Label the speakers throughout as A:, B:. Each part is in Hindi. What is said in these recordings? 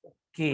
A: ओके,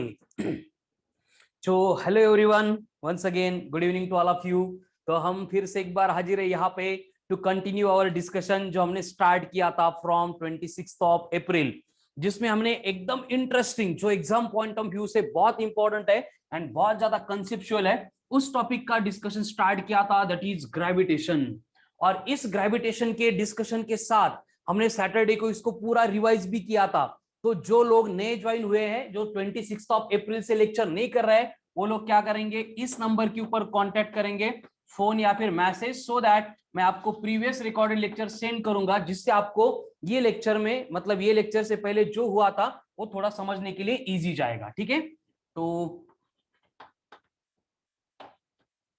A: तो hello everyone, once again good evening to all of you. तो हम फिर से एक बार हाजिर है यहाँ पे टू कंटिन्यू आवर डिस्कशन जो हमने स्टार्ट किया था फ्रॉम 26 ऑफ अप्रैल, जिसमें हमने एकदम इंटरेस्टिंग जो एग्जाम पॉइंट ऑफ व्यू से बहुत इंपॉर्टेंट है एंड बहुत ज्यादा कंसेप्चुअल है उस टॉपिक का डिस्कशन स्टार्ट किया था, दैट इज ग्रेविटेशन। और इस ग्रेविटेशन के डिस्कशन के साथ हमने सैटरडे को इसको पूरा रिवाइज भी किया था। तो जो लोग नए ज्वाइन हुए हैं, जो 26 ऑफ अप्रैल से लेक्चर नहीं कर रहे हैं, वो लोग क्या करेंगे, इस नंबर के ऊपर कांटेक्ट करेंगे, फोन या फिर मैसेज, सो दैट मैं आपको प्रीवियस रिकॉर्डेड लेक्चर सेंड करूंगा, जिससे आपको ये लेक्चर में, मतलब ये लेक्चर से पहले जो हुआ था वो थोड़ा समझने के लिए इजी जाएगा। ठीक है, तो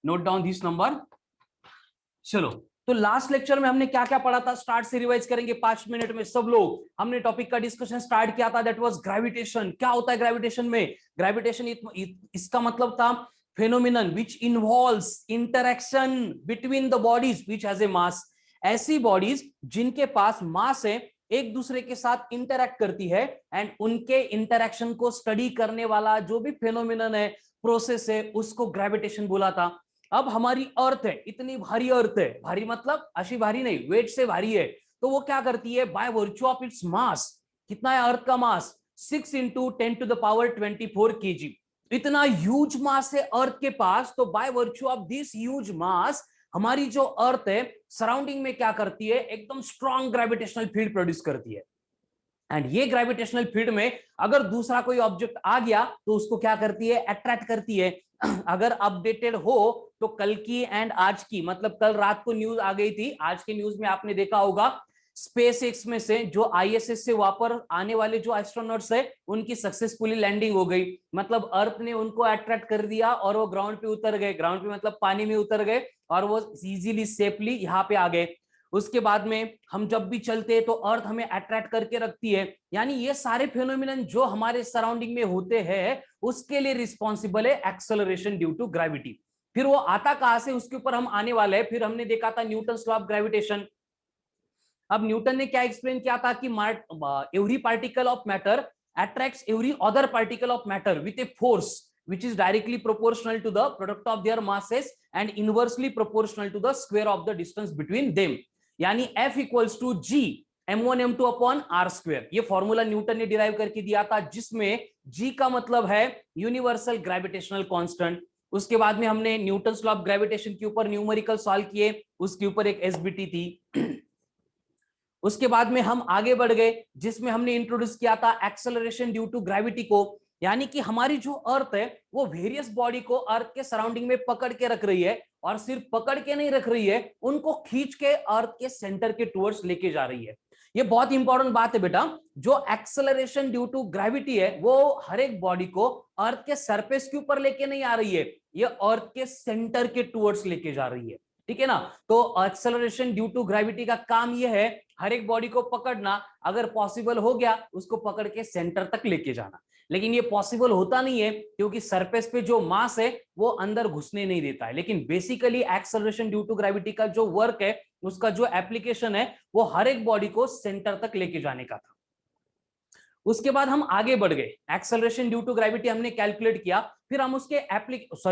A: नोट डाउन दिस नंबर। चलो, तो लास्ट लेक्चर में हमने क्या क्या पढ़ा था, स्टार्ट से रिवाइज करेंगे 5 मिनट में सब लोग। हमने टॉपिक का डिस्कशन स्टार्ट किया था, दैट वाज ग्रेविटेशन। क्या होता है ग्रेविटेशन में? ग्रेविटेशन इसका मतलब था phenomenon which involves interaction between the bodies which has a mass. ऐसी बॉडीज जिनके पास मास है एक दूसरे के साथ इंटरैक्ट करती है, एंड उनके इंटरेक्शन को स्टडी करने वाला जो भी फेनोमेनन है, प्रोसेस है, उसको ग्रेविटेशन बोला था। अब हमारी अर्थ है, इतनी भारी अर्थ है, भारी मतलब अशी भारी नहीं, वेट से भारी है, तो वो क्या करती है, bye virtue of its mass. कितना है अर्थ का मास? 6 × 10⁻24 kg। इतना ह्यूज मास है अर्थ के पास, तो by virtue of this huge mass हमारी जो अर्थ है सराउंडिंग में क्या करती है, एकदम स्ट्रॉन्ग ग्रेविटेशनल फील्ड प्रोड्यूस करती है। एंड ये ग्रेविटेशनल फील्ड में अगर दूसरा कोई ऑब्जेक्ट आ गया तो उसको क्या करती है, अट्रैक्ट करती है। अगर अपडेटेड हो तो कल की एंड आज की, मतलब कल रात को न्यूज आ गई थी, आज के न्यूज में आपने देखा होगा, स्पेस एक्स में से जो आईएसएस से वापस आने वाले जो एस्ट्रोनॉट्स है उनकी सक्सेसफुली लैंडिंग हो गई। मतलब अर्थ ने उनको अट्रैक्ट कर दिया और वो ग्राउंड पे उतर गए, ग्राउंड पे मतलब पानी में उतर गए, और वो इजीली सेफली यहाँ पे आ गए। उसके बाद में हम जब भी चलते हैं तो अर्थ हमें अट्रैक्ट करके रखती है। यानी ये सारे फिनोमिनन जो हमारे सराउंडिंग में होते हैं उसके लिए रिस्पॉन्सिबल है एक्सेलरेशन ड्यू टू ग्रेविटी। फिर वो आता कहां से, उसके ऊपर हम आने वाले हैं। फिर हमने देखा था न्यूटन लॉ ऑफ ग्रेविटेशन। अब न्यूटन ने क्या एक्सप्लेन किया था कि every particle of matter attracts every other particle of matter with a force which is directly proportional to the product of their masses and inversely proportional to the square of the distance between them। यानी F equals to G m1 m2 upon r square। ये फॉर्मूला न्यूटन ने डिराइव करके दिया था, जिसमें G का मतलब है यूनिवर्सल ग्रेविटेशनल कांस्टेंट। उसके बाद में हमने न्यूटन लॉ ऑफ ग्रेविटेशन के ऊपर न्यूमेरिकल सॉल्व किए, उसके ऊपर एक एसबीटी थी। उसके बाद में हम आगे बढ़ गए, जिसमें हमने इंट्रोड्यूस किया था एक्सेलरेशन ड्यू टू ग्रेविटी को। यानी कि हमारी जो अर्थ है वो वेरियस बॉडी को अर्थ के सराउंडिंग में पकड़ के रख रही है, और सिर्फ पकड़ के नहीं रख रही है, उनको खींच के अर्थ के सेंटर के टुवर्ड्स लेके जा रही है। ये बहुत इंपॉर्टेंट बात है बेटा। जो एक्सेलरेशन ड्यू टू ग्रेविटी है वो हर एक बॉडी को अर्थ के सरफेस के ऊपर लेके नहीं आ रही है, ये अर्थ के सेंटर के टुवर्ड्स लेके जा रही है। ठीक है ना? तो एक्सेलरेशन ड्यू टू ग्रेविटी का काम यह है हर एक बॉडी को पकड़ना, अगर पॉसिबल हो गया उसको पकड़ के सेंटर तक लेके जाना। लेकिन ये पॉसिबल होता नहीं है क्योंकि सरफेस पे जो मास है वो अंदर घुसने नहीं देता है। लेकिन basically acceleration due to gravity का जो वर्क है, उसका जो एप्लीकेशन है, वो हर एक बॉडी को सेंटर तक लेके जाने का था। उसके बाद हम आगे बढ़ गए, एक्सेलरेशन ड्यू टू ग्रेविटी हमने कैलकुलेट किया, फिर हम उसके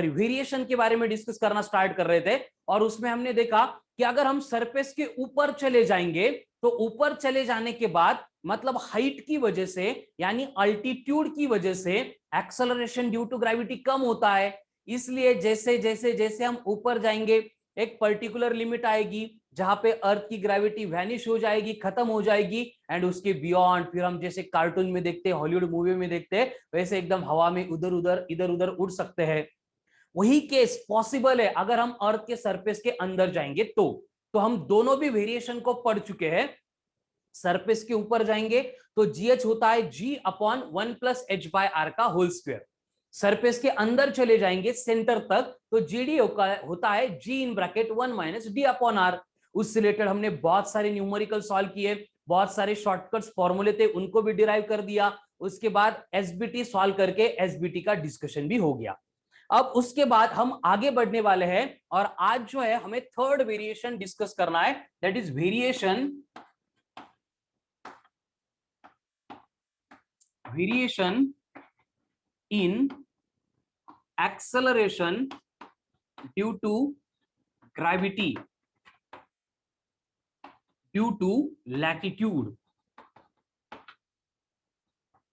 A: वेरिएशन के बारे में डिस्कस करना स्टार्ट कर रहे थे। और उसमें हमने देखा कि अगर हम सरफेस के ऊपर चले जाएंगे तो ऊपर चले जाने के बाद मतलब हाइट की वजह से, यानी अल्टीट्यूड की वजह से एक्सेलरेशन ड्यू टू ग्रेविटी कम होता है। इसलिए जैसे जैसे जैसे हम ऊपर जाएंगे एक पर्टिकुलर लिमिट आएगी जहां पे अर्थ की ग्रेविटी वैनिश हो जाएगी, खत्म हो जाएगी, एंड उसके बियॉन्ड फिर हम जैसे कार्टून में देखते हैं, हॉलीवुड मूवी में देखते हैं, वैसे एकदम हवा में इधर उधर उड़ सकते हैं। वही केस पॉसिबल है अगर हम अर्थ के सरफेस के अंदर जाएंगे तो हम दोनों भी वेरिएशन को पढ़ चुके हैं। सरफेस के ऊपर जाएंगे तो GH होता है G/1+h/r का होल स्क्वायर। सरफेस के अंदर चले जाएंगे सेंटर तक तो GD होता है G(1 - D/r)। उससे रिलेटेड हमने बहुत सारे न्यूमेरिकल सॉल्व किए, बहुत सारे शॉर्टकट्स फॉर्मूले थे उनको भी डिराइव कर दिया। उसके बाद एसबीटी सॉल्व करके एसबीटी का डिस्कशन भी हो गया। अब उसके बाद हम आगे बढ़ने वाले हैं, और आज जो है हमें थर्ड वेरिएशन डिस्कस करना है, that is variation in acceleration due to gravity due to latitude.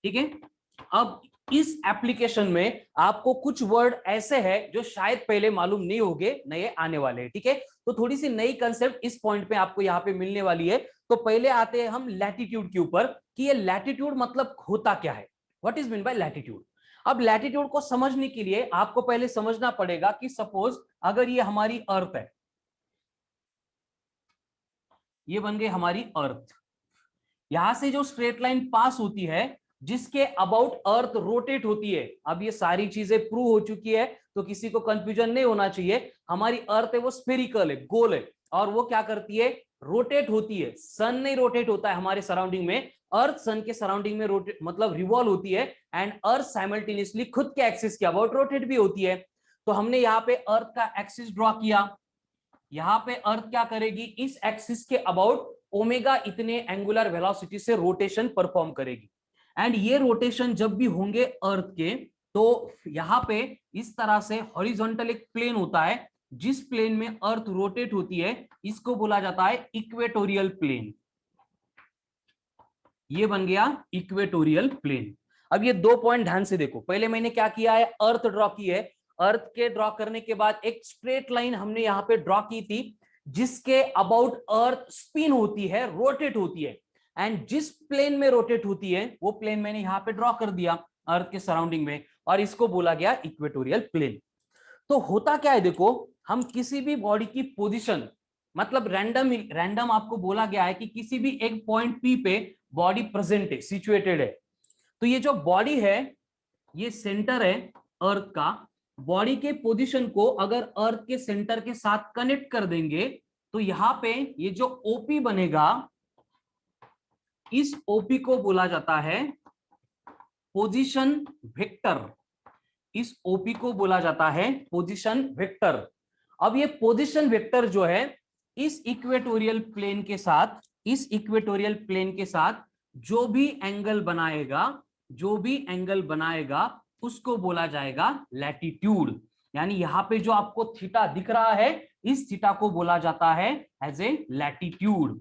A: ठीक है, अब इस एप्लीकेशन में आपको कुछ वर्ड ऐसे हैं जो शायद पहले मालूम नहीं होंगे, नए आने वाले हैं। ठीक है, तो थोड़ी सी नई कंसेप्ट इस पॉइंट पे आपको यहाँ पे मिलने वाली है। तो पहले आते हैं हम लैटिट्यूड के ऊपर कि ये लैटिट्यूड मतलब होता क्या है, what is mean by latitude. अब लैटिट्यूड को समझने के लिए आपको पहले समझना पड़ेगा कि सपोज अगर ये हमारी अर्थ है, ये बन गई हमारी अर्थ, यहां से जो स्ट्रेट लाइन पास होती है जिसके अबाउट अर्थ रोटेट होती है। अब ये सारी चीजें प्रूव हो चुकी है तो किसी को कंफ्यूजन नहीं होना चाहिए। हमारी अर्थ है वो स्फेरिकल है, गोल है, और वो क्या करती है, रोटेट होती है। सन नहीं रोटेट होता है हमारे सराउंडिंग में, अर्थ सन के सराउंडिंग में रोटेट मतलब रिवॉल्व होती है, एंड अर्थ साइमल्टेनियसली खुद के एक्सिस के अबाउट रोटेट भी होती है। तो हमने यहाँ पे अर्थ का एक्सिस ड्रॉ किया, यहां पे अर्थ क्या करेगी, इस एक्सिस के अबाउट ओमेगा इतने एंगुलर वेलोसिटी से रोटेशन परफॉर्म करेगी। एंड ये रोटेशन जब भी होंगे अर्थ के, तो यहां पे इस तरह से हॉरिजॉन्टल एक प्लेन होता है, जिस प्लेन में अर्थ रोटेट होती है इसको बोला जाता है इक्वेटोरियल प्लेन। ये बन गया इक्वेटोरियल प्लेन। अब ये दो पॉइंट ध्यान से देखो, पहले मैंने क्या किया है, अर्थ ड्रॉ की है, अर्थ के ड्रॉ करने के बाद एक स्ट्रेट लाइन हमने यहां पे ड्रॉ की थी जिसके अबाउट अर्थ स्पिन होती है, रोटेट होती है, एंड जिस प्लेन में रोटेट होती है वो प्लेन मैंने यहां पे ड्रॉ कर दिया अर्थ के सराउंडिंग में, और इसको बोला गया इक्वेटोरियल प्लेन। तो होता क्या है देखो, हम किसी भी बॉडी की पोजीशन मतलब रैंडम आपको बोला गया है कि किसी भी एक पॉइंट पी पे बॉडी प्रेजेंट है, सिचुएटेड है। तो ये जो बॉडी है ये सेंटर है अर्थ का, बॉडी के पोजीशन को अगर अर्थ के सेंटर के साथ कनेक्ट कर देंगे तो यहां पे ये जो ओपी बनेगा, इस ओपी को बोला जाता है पोजीशन वेक्टर। इस ओपी को बोला जाता है पोजीशन वेक्टर। अब ये पोजीशन वेक्टर जो है इस इक्वेटोरियल प्लेन के साथ, इस इक्वेटोरियल प्लेन के साथ जो भी एंगल बनाएगा, जो भी एंगल बनाएगा उसको बोला जाएगा लैटिट्यूड। यानी यहां पे जो आपको थीटा दिख रहा है, इस थीटा को बोला जाता है एज ए लैटिट्यूड।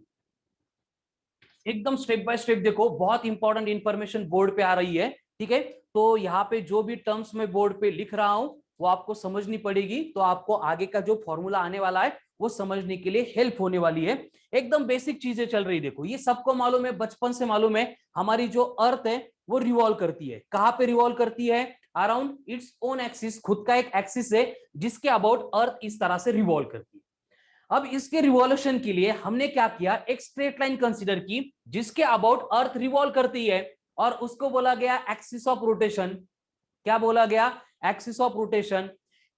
A: एकदम स्टेप बाय स्टेप देखो, बहुत इंपॉर्टेंट इंफॉर्मेशन बोर्ड पे आ रही है। ठीक है, तो यहाँ पे जो भी टर्म्स मैं बोर्ड पे लिख रहा हूं वो आपको समझनी पड़ेगी, तो आपको आगे का जो फॉर्मूला आने वाला है वो समझने के लिए हेल्प होने वाली है। एकदम बेसिक चीजें चल रही, देखो ये सबको मालूम है, बचपन से मालूम है, हमारी जो अर्थ है वो रिवॉल्व करती है। कहां पे रिवॉल्व करती है, अराउंड इट्स ओन एक्सिस, खुद का एक एक्सिस है जिसके अबाउट अर्थ इस तरह से रिवॉल्व करती है। अब इसके रिवॉल्यूशन के लिए हमने क्या किया, एक स्ट्रेट लाइन कंसीडर की जिसके अबाउट अर्थ रिवॉल्व करती है, और उसको बोला गया एक्सिस ऑफ रोटेशन। क्या बोला गया, एक्सिस ऑफ रोटेशन।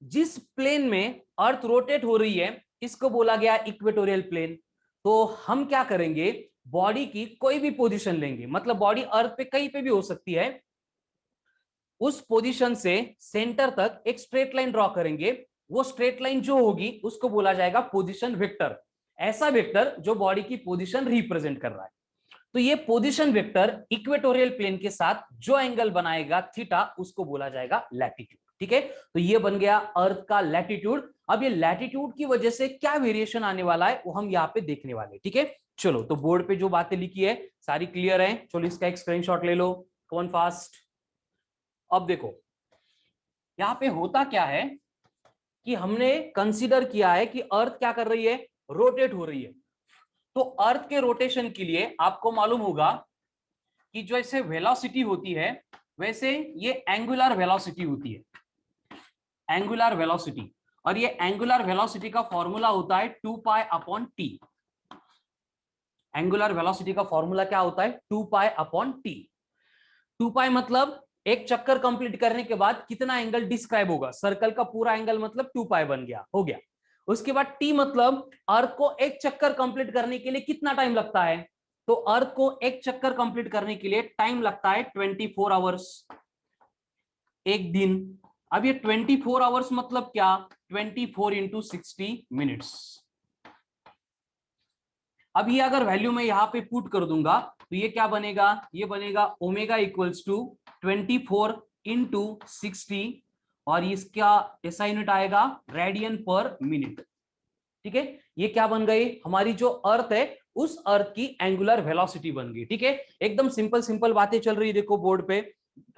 A: जिस प्लेन में अर्थ रोटेट हो रही है इसको बोला गया इक्वेटोरियल प्लेन। तो हम क्या करेंगे, बॉडी की कोई भी पोजीशन लेंगे, मतलब बॉडी अर्थ पे कहीं पे भी हो सकती है, उस पोजीशन से सेंटर तक एक स्ट्रेट लाइन ड्रॉ करेंगे। वो स्ट्रेट लाइन जो होगी उसको बोला जाएगा पोजीशन वेक्टर, ऐसा वेक्टर जो बॉडी की पोजीशन रिप्रेजेंट कर रहा है। तो ये पोजीशन वेक्टर इक्वेटोरियल प्लेन के साथ जो एंगल बनाएगा थीटा, उसको बोला जाएगा लैटिट्यूड। ठीक है, तो ये बन गया अर्थ का लैटिट्यूड। अब ये लैटिट्यूड की वजह से क्या वेरिएशन आने वाला है वो हम यहाँ पे देखने वाले। ठीक है, चलो तो बोर्ड पे जो बातें लिखी है सारी क्लियर है, चलो इसका एक स्क्रीनशॉट ले लो, कौन फास्ट। अब देखो यहां पे होता क्या है कि हमने कंसीडर किया है कि अर्थ क्या कर रही है, रोटेट हो रही है। तो अर्थ के रोटेशन के लिए आपको मालूम होगा कि जैसे वेलोसिटी होती है वैसे ये एंगुलर वेलोसिटी होती है, एंगुलर वेलोसिटी। और ये एंगुलर वेलोसिटी का फॉर्मूला होता है 2 pi upon T. Angular velocity का फॉर्मूला क्या होता है, 2 पाई अपॉन टी। 2 पाई मतलब एक चक्कर कंप्लीट करने के बाद कितना एंगल डिस्क्राइब होगा, सर्कल का पूरा एंगल मतलब 2 पाई बन गया, हो गया। उसके बाद टी मतलब अर्थ को एक चक्कर कंप्लीट करने के लिए कितना टाइम लगता है, तो अर्थ को एक चक्कर कंप्लीट करने के लिए टाइम लगता है 24 आवर्स, एक दिन। अब ये 24 आवर्स मतलब क्या, 24 इंटू 60 मिनट्स। अब ये अगर वैल्यू मैं यहां पे पुट कर दूंगा तो ये क्या बनेगा, ये बनेगा ओमेगा इक्वल्स टू 24 इंटू 60 और इसका ऐसा यूनिट आएगा रेडियन पर मिनट। ठीक है, ये क्या बन गई हमारी जो अर्थ है उस अर्थ की एंगुलर वेलोसिटी बन गई। ठीक है, एकदम सिंपल सिंपल बातें चल रही है देखो बोर्ड पे,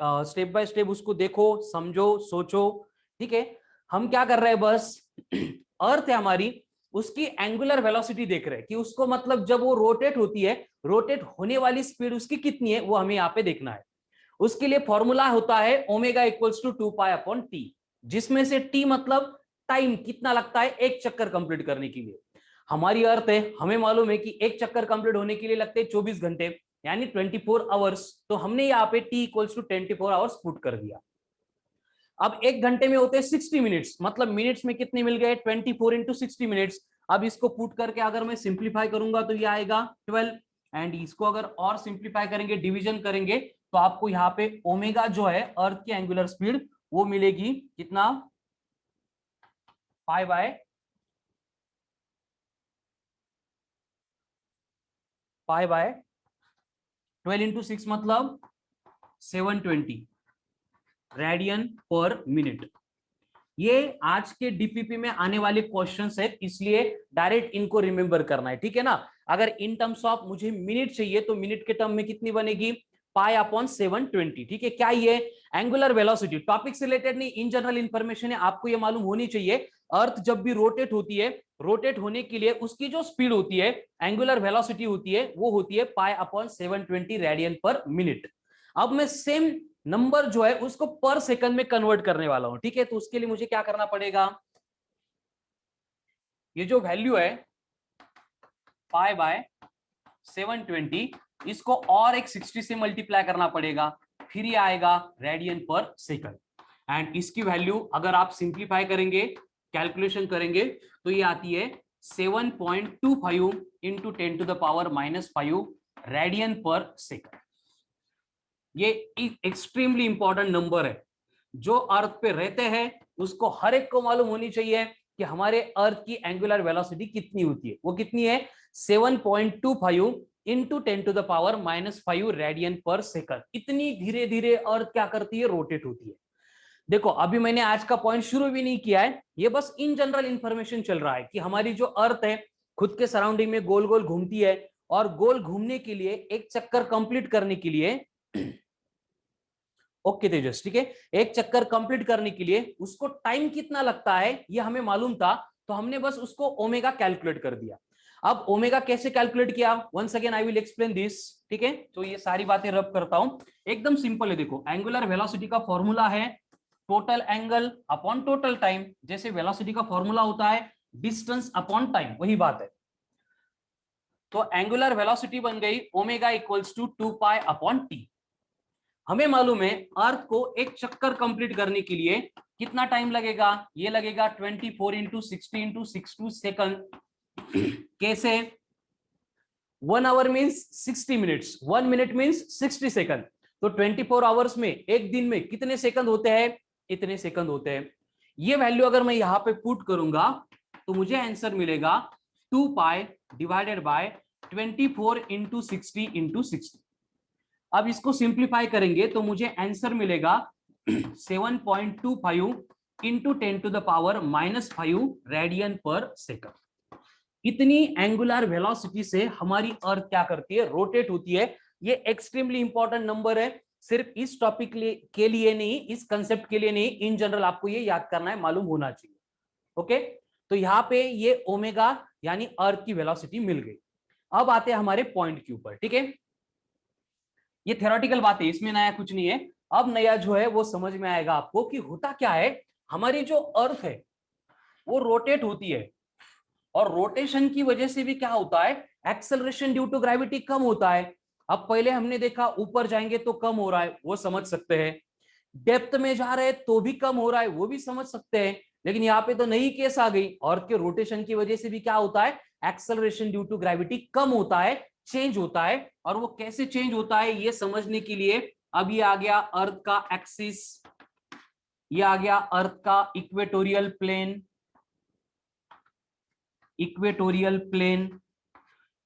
A: स्टेप बाय स्टेप उसको देखो, समझो, सोचो। ठीक है, हम क्या कर रहे हैं, बस अर्थ है हमारी, उसकी एंगुलर वेलोसिटी देख रहे हैं कि उसको मतलब जब वो रोटेट होती है, रोटेट होने वाली स्पीड उसकी कितनी है वो हमें यहाँ पे देखना है। उसके लिए फॉर्मूला होता है ओमेगा इक्वल्स टू 2π/t, जिसमें से t मतलब टाइम कितना लगता है एक चक्कर कंप्लीट करने के लिए। हमारी अर्थ है, हमें मालूम है कि एक चक्कर कंप्लीट होने के लिए लगते हैं 24 घंटे यानी 24 आवर्स, तो हमने यहाँ पे t equals to 24 hours put कर दिया। अब एक घंटे में होते हैं 60 मिनट्स, मतलब मिनट्स में कितने मिल गए 24 इंटू 60 मिनट्स। अब इसको पुट करके अगर मैं सिंप्लीफाई करूंगा तो ये आएगा 12, एंड इसको अगर और सिंप्लीफाई करेंगे, डिवीजन करेंगे, तो आपको यहाँ पे ओमेगा जो है अर्थ की एंगुलर स्पीड वो मिलेगी कितना, 5/12 इंटू 6 मतलब 720 रेडियन पर मिनट। ये आज के डीपीपी में आने वाले क्वेश्चंस है, इसलिए डायरेक्ट इनको रिमेंबर करना है। ठीक है ना, अगर इन टर्म्स ऑफ मुझे मिनट चाहिए तो मिनट के टर्म में कितनी बनेगी, π/720। ठीक है, क्या ये एंगुलर वेलोसिटी टॉपिक से रिलेटेड नहीं, इन जनरल इंफॉर्मेशन है, आपको ये मालूम होनी चाहिए। अर्थ जब भी रोटेट होती है, रोटेट होने के लिए उसकी जो स्पीड होती है, एंगुलर वेलोसिटी होती है, वो होती है π/720 रेडियन पर मिनट। अब मैं सेम नंबर जो है उसको पर सेकंड में कन्वर्ट करने वाला हूं। ठीक है, तो उसके लिए मुझे क्या करना पड़ेगा, ये जो वैल्यू है π/720, इसको और एक 60 से मल्टीप्लाई करना पड़ेगा, फिर ये आएगा रेडियन पर सेकंड। एंड इसकी वैल्यू अगर आप सिंप्लीफाई करेंगे, कैलकुलेशन करेंगे, तो ये आती है 7.25 इंटू 10⁻⁻5 रेडियन पर सेकंड। ये एक्सट्रीमली इंपॉर्टेंट नंबर है, जो अर्थ पे रहते हैं उसको हर एक को मालूम होनी चाहिए कि हमारे अर्थ की एंगुलर वेलोसिटी कितनी होती है, वो कितनी है 7.25 इंटू 10⁻⁻5 रेडियन पर सेकंड। इतनी धीरे धीरे अर्थ क्या करती है, रोटेट होती है। देखो अभी मैंने आज का पॉइंट शुरू भी नहीं किया है, ये बस इन जनरल इंफॉर्मेशन चल रहा है कि हमारी जो अर्थ है खुद के सराउंडिंग में गोल गोल घूमती है, और गोल घूमने के लिए एक चक्कर कंप्लीट करने के लिए ओके तेजस, ठीक है, एक चक्कर कंप्लीट करने के लिए उसको टाइम कितना लगता है ये हमें मालूम था, तो हमने बस उसको ओमेगा कैलकुलेट कर दिया। अब ओमेगा कैसे कैलकुलेट किया, once again I will explain this. ठीक है, तो ये सारी बातें रब करता हूं, एकदम सिंपल है। देखो एंगुलर वेलोसिटी का फॉर्मूला है total angle upon total time, जैसे वेलोसिटी का फॉर्मूला होता है डिस्टेंस अपॉन टाइम, वही बात है। तो एंगुलर वेलोसिटी बन गई ओमेगा इक्वल्स टू 2π/t। हमें मालूम है अर्थ को एक चक्कर कंप्लीट करने के लिए कितना टाइम लगेगा, ये लगेगा 24 इंटू 60 इंटू 62 सेकंड। कैसे, 1 hour means 60 minutes, 1 minute means 60 second. तो 24 आवर्स में एक दिन में कितने सेकंड होते हैं, इतने सेकंड होते हैं। ये वैल्यू अगर मैं यहां पे पुट करूंगा तो मुझे आंसर मिलेगा 2π डिवाइडेड बाय 24 इंटू 60 इंटू 60। अब इसको सिंप्लीफाई करेंगे तो मुझे आंसर मिलेगा 7.25 इंटू 10⁻⁻5 रेडियन पर सेकंड। इतनी एंगुलर वेलोसिटी से हमारी अर्थ क्या करती है, रोटेट होती है। ये एक्सट्रीमली इंपॉर्टेंट नंबर है, सिर्फ इस टॉपिक के लिए नहीं, इस कंसेप्ट के लिए नहीं, इन जनरल आपको ये याद करना है, मालूम होना चाहिए। ओके, तो यहां पे ये ओमेगा यानी अर्थ की वेलोसिटी मिल गई। अब आते हैं हमारे पॉइंट के ऊपर। ठीक है, ये थ्योरेटिकल बात है, इसमें नया कुछ नहीं है। अब नया जो है वो समझ में आएगा आपको कि होता क्या है। हमारी जो अर्थ है वो रोटेट होती है, और रोटेशन की वजह से भी क्या होता है, एक्सेलरेशन ड्यू टू ग्रेविटी कम होता है। अब पहले हमने देखा ऊपर जाएंगे तो कम हो रहा है, वो समझ सकते हैं, डेप्थ में जा रहे हैं तो भी कम हो रहा है, वो भी समझ सकते हैं। लेकिन यहाँ पे तो नई केस आ गई, अर्थ के रोटेशन की वजह से भी क्या होता है, एक्सेलरेशन ड्यू टू ग्रेविटी कम होता है, चेंज होता है। और वो कैसे चेंज होता है ये समझने के लिए अब ये आ गया अर्थ का एक्सिस, ये आ गया अर्थ का इक्वेटोरियल प्लेन। इक्वेटोरियल प्लेन,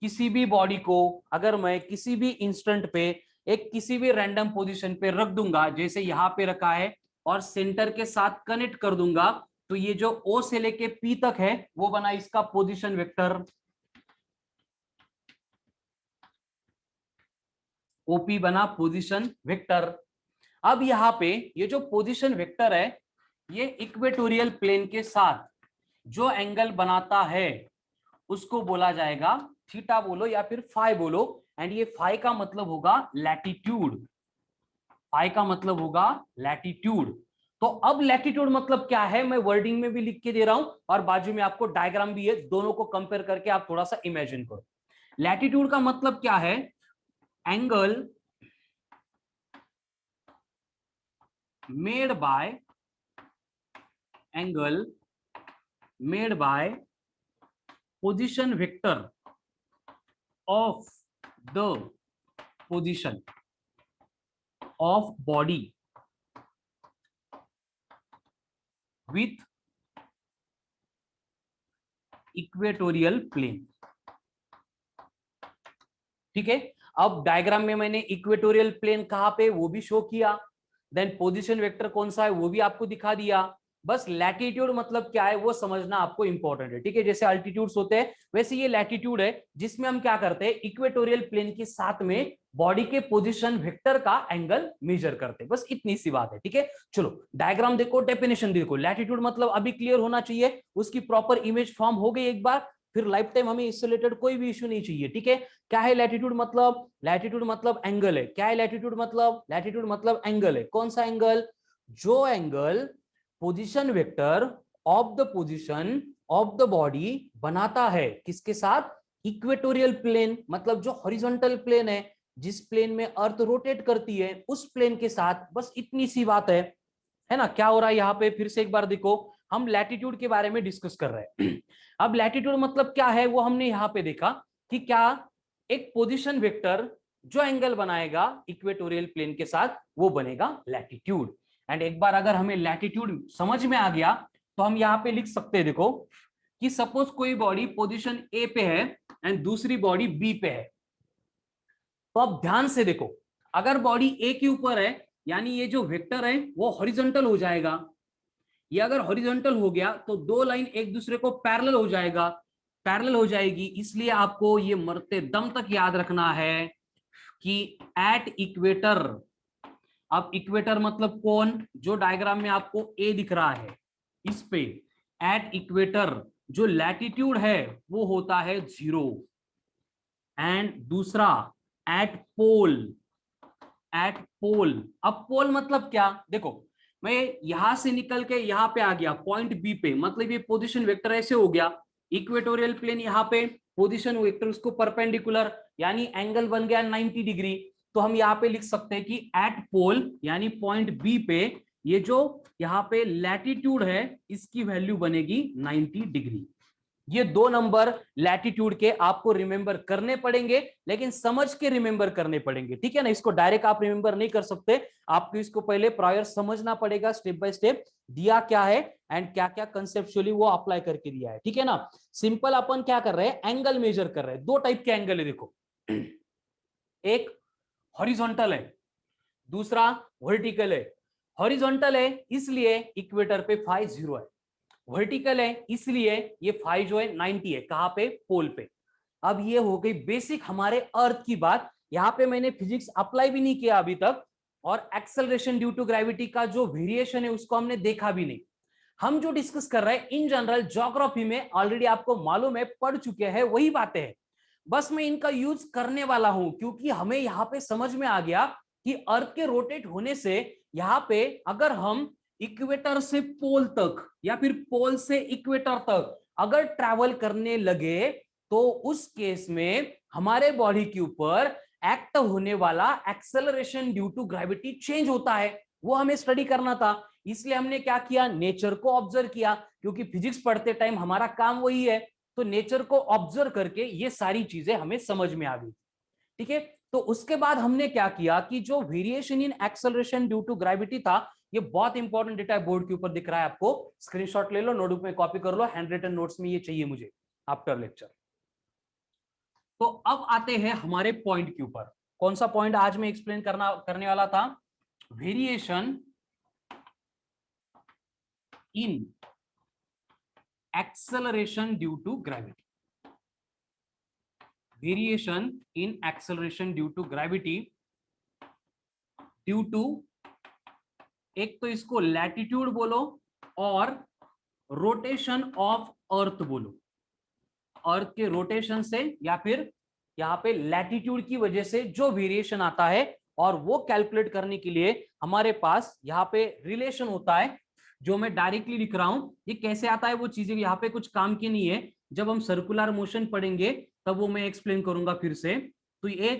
A: किसी भी बॉडी को अगर मैं किसी भी इंस्टेंट पे एक किसी भी रैंडम पोजीशन पे रख दूंगा, जैसे यहां पे रखा है, और सेंटर के साथ कनेक्ट कर दूंगा, तो ये जो ओ से लेके पी तक है वो बना इसका पोजीशन वेक्टर, ओपी बना पोजीशन वेक्टर। अब यहाँ पे ये जो पोजीशन वेक्टर है, ये इक्वेटोरियल प्लेन के साथ जो एंगल बनाता है उसको बोला जाएगा थीटा बोलो या फिर फाई बोलो, एंड ये फाई का मतलब होगा लैटिट्यूड, फाई का मतलब होगा लैटिट्यूड। तो अब लैटिट्यूड मतलब क्या है मैं वर्डिंग में भी लिख के दे रहा हूं, और बाजू में आपको डायग्राम भी है, दोनों को कंपेयर करके आप थोड़ा सा इमेजिन करो। लैटिट्यूड का मतलब क्या है, angle made by angle made by position vector of the position of body with equatorial plane। ठीक है, अब डायग्राम में मैंने इक्वेटोरियल प्लेन कहां पे वो भी शो किया, देन पोजीशन वेक्टर कौन सा है वो भी आपको दिखा दिया। बस लैटिट्यूड मतलब क्या है वो समझना आपको इंपॉर्टेंट है। ठीक है, जैसे अल्टीट्यूड्स होते हैं वैसे ये लैटिट्यूड है, जिसमें हम क्या करते हैं इक्वेटोरियल प्लेन के साथ में बॉडी के पोजीशन वेक्टर का एंगल मेजर करते हैं, बस इतनी सी बात है। ठीक है, चलो डायग्राम देखो, डेफिनेशन देखो। लैटिट्यूड मतलब अभी क्लियर होना चाहिए, उसकी प्रॉपर इमेज फॉर्म हो गई एक बार, फिर लाइफ टाइम हमें इससे रिलेटेड कोई भी इश्यू नहीं चाहिए। ठीक है, क्या है लैटिट्यूड मतलब, लैटिट्यूड मतलब एंगल है। क्या है लैटिट्यूड मतलब, लैटिट्यूड मतलब एंगल है। कौन सा एंगल, जो angle position vector of the position of the body बनाता है किसके साथ, इक्वेटोरियल प्लेन, मतलब जो हॉरिजॉन्टल प्लेन है, जिस प्लेन में अर्थ रोटेट करती है उस प्लेन के साथ, बस इतनी सी बात है ना। क्या हो रहा है यहाँ पे, फिर से एक बार देखो, हम लैटिट्यूड के बारे में डिस्कस कर रहे हैं। अब लैटिट्यूड मतलब क्या है वो हमने यहाँ पे देखा कि क्या एक पोजीशन वेक्टर जो एंगल बनाएगा इक्वेटोरियल प्लेन के साथ वो बनेगा लैटिट्यूड। एंड एक बार अगर हमें लैटिट्यूड समझ में आ गया तो हम यहाँ पे लिख सकते हैं, देखो कि सपोज कोई बॉडी पोजीशन ए पे है एंड दूसरी बॉडी बी पे है, तो अब ध्यान से देखो, अगर बॉडी ए के ऊपर है यानी ये जो वेक्टर है वो हॉरिजॉन्टल हो जाएगा, ये अगर हॉरिजॉन्टल हो गया तो दो लाइन एक दूसरे को पैरेलल हो जाएगा, पैरेलल हो जाएगी, इसलिए आपको ये मरते दम तक याद रखना है कि एट इक्वेटर, अब इक्वेटर मतलब कौन, जो डायग्राम में आपको ए दिख रहा है इस पे, एट इक्वेटर जो लैटिट्यूड है वो होता है 0, एंड दूसरा एट पोल, एट पोल। अब पोल मतलब क्या, देखो मैं यहां से निकल के यहां पे आ गया पॉइंट बी पे, मतलब ये पोजीशन वेक्टर ऐसे हो गया, इक्वेटोरियल प्लेन यहाँ पे, पोजीशन वेक्टर उसको परपेंडिकुलर, यानी एंगल बन गया 90 डिग्री। तो हम यहाँ पे लिख सकते हैं कि एट पोल यानी पॉइंट बी पे ये जो यहाँ पे लैटिट्यूड है इसकी वैल्यू बनेगी 90 डिग्री। ये दो नंबर लैटिट्यूड के आपको रिमेंबर करने पड़ेंगे, लेकिन समझ के रिमेंबर करने पड़ेंगे। ठीक है ना, इसको डायरेक्ट आप रिमेंबर नहीं कर सकते, आपको इसको पहले प्रायर समझना पड़ेगा, स्टेप बाय स्टेप दिया क्या है एंड क्या क्या कंसेप्चुअली वो अप्लाई करके दिया है। ठीक है ना, सिंपल अपन क्या कर रहे हैं, एंगल मेजर कर रहे हैं। दो टाइप के एंगल है देखो, एक हॉरिजॉन्टल है, दूसरा वर्टिकल है। हॉरिजॉन्टल है इसलिए इक्वेटर पे फाई 0 है, वर्टिकल है इसलिए ये फाई जो है 90 है, कहां पे, पोल पे। अब ये हो गई बेसिक हमारे अर्थ की बात, यहां पे मैंने फिजिक्स अप्लाई भी नहीं किया अभी तक, और एक्सेलरेशन ड्यू टू ग्रेविटी का जो वेरिएशन है उसको हमने देखा भी नहीं। हम जो डिस्कस कर रहे हैं इन जनरल ज्योग्राफी में ऑलरेडी आपको मालूम है, पढ़ चुके हैं, वही बातें हैं, बस मैं इनका यूज करने वाला हूं, क्योंकि हमें यहां पे समझ में आ गया कि अर्थ के रोटेट होने से यहां पे अगर हम इक्वेटर से पोल तक या फिर पोल से इक्वेटर तक अगर ट्रैवल करने लगे तो उस केस में हमारे बॉडी के ऊपर एक्ट होने वाला acceleration due to gravity change होता है, वो हमें स्टडी करना था। इसलिए हमने क्या किया, नेचर को ऑब्जर्व किया, क्योंकि फिजिक्स पढ़ते टाइम हमारा काम वही है, तो नेचर को ऑब्जर्व करके ये सारी चीजें हमें समझ में आ गई। ठीक है, तो उसके बाद हमने क्या किया कि जो variation in acceleration due to gravity था, ये बहुत इंपॉर्टेंट डेटा है, बोर्ड के ऊपर दिख रहा है आपको, स्क्रीनशॉट ले लो, नोटबुक में कॉपी कर लो, हैंड रिटन नोट्स में ये चाहिए मुझे आफ्टर लेक्चर। तो अब आते हैं हमारे पॉइंट के ऊपर। कौन सा पॉइंट आज मैं एक्सप्लेन करने वाला था? Variation in acceleration due to gravity. Variation in acceleration due to gravity, due to, एक तो इसको लैटिट्यूड बोलो और रोटेशन ऑफ अर्थ बोलो। अर्थ के रोटेशन से या फिर यहाँ पे लैटिट्यूड की वजह से जो वेरिएशन आता है, और वो कैलकुलेट करने के लिए हमारे पास यहाँ पे रिलेशन होता है जो मैं डायरेक्टली लिख रहा हूं। ये कैसे आता है वो चीजें यहाँ पे कुछ काम की नहीं है, जब हम सर्कुलर मोशन पढ़ेंगे तब वो मैं एक्सप्लेन करूंगा फिर से। तो ये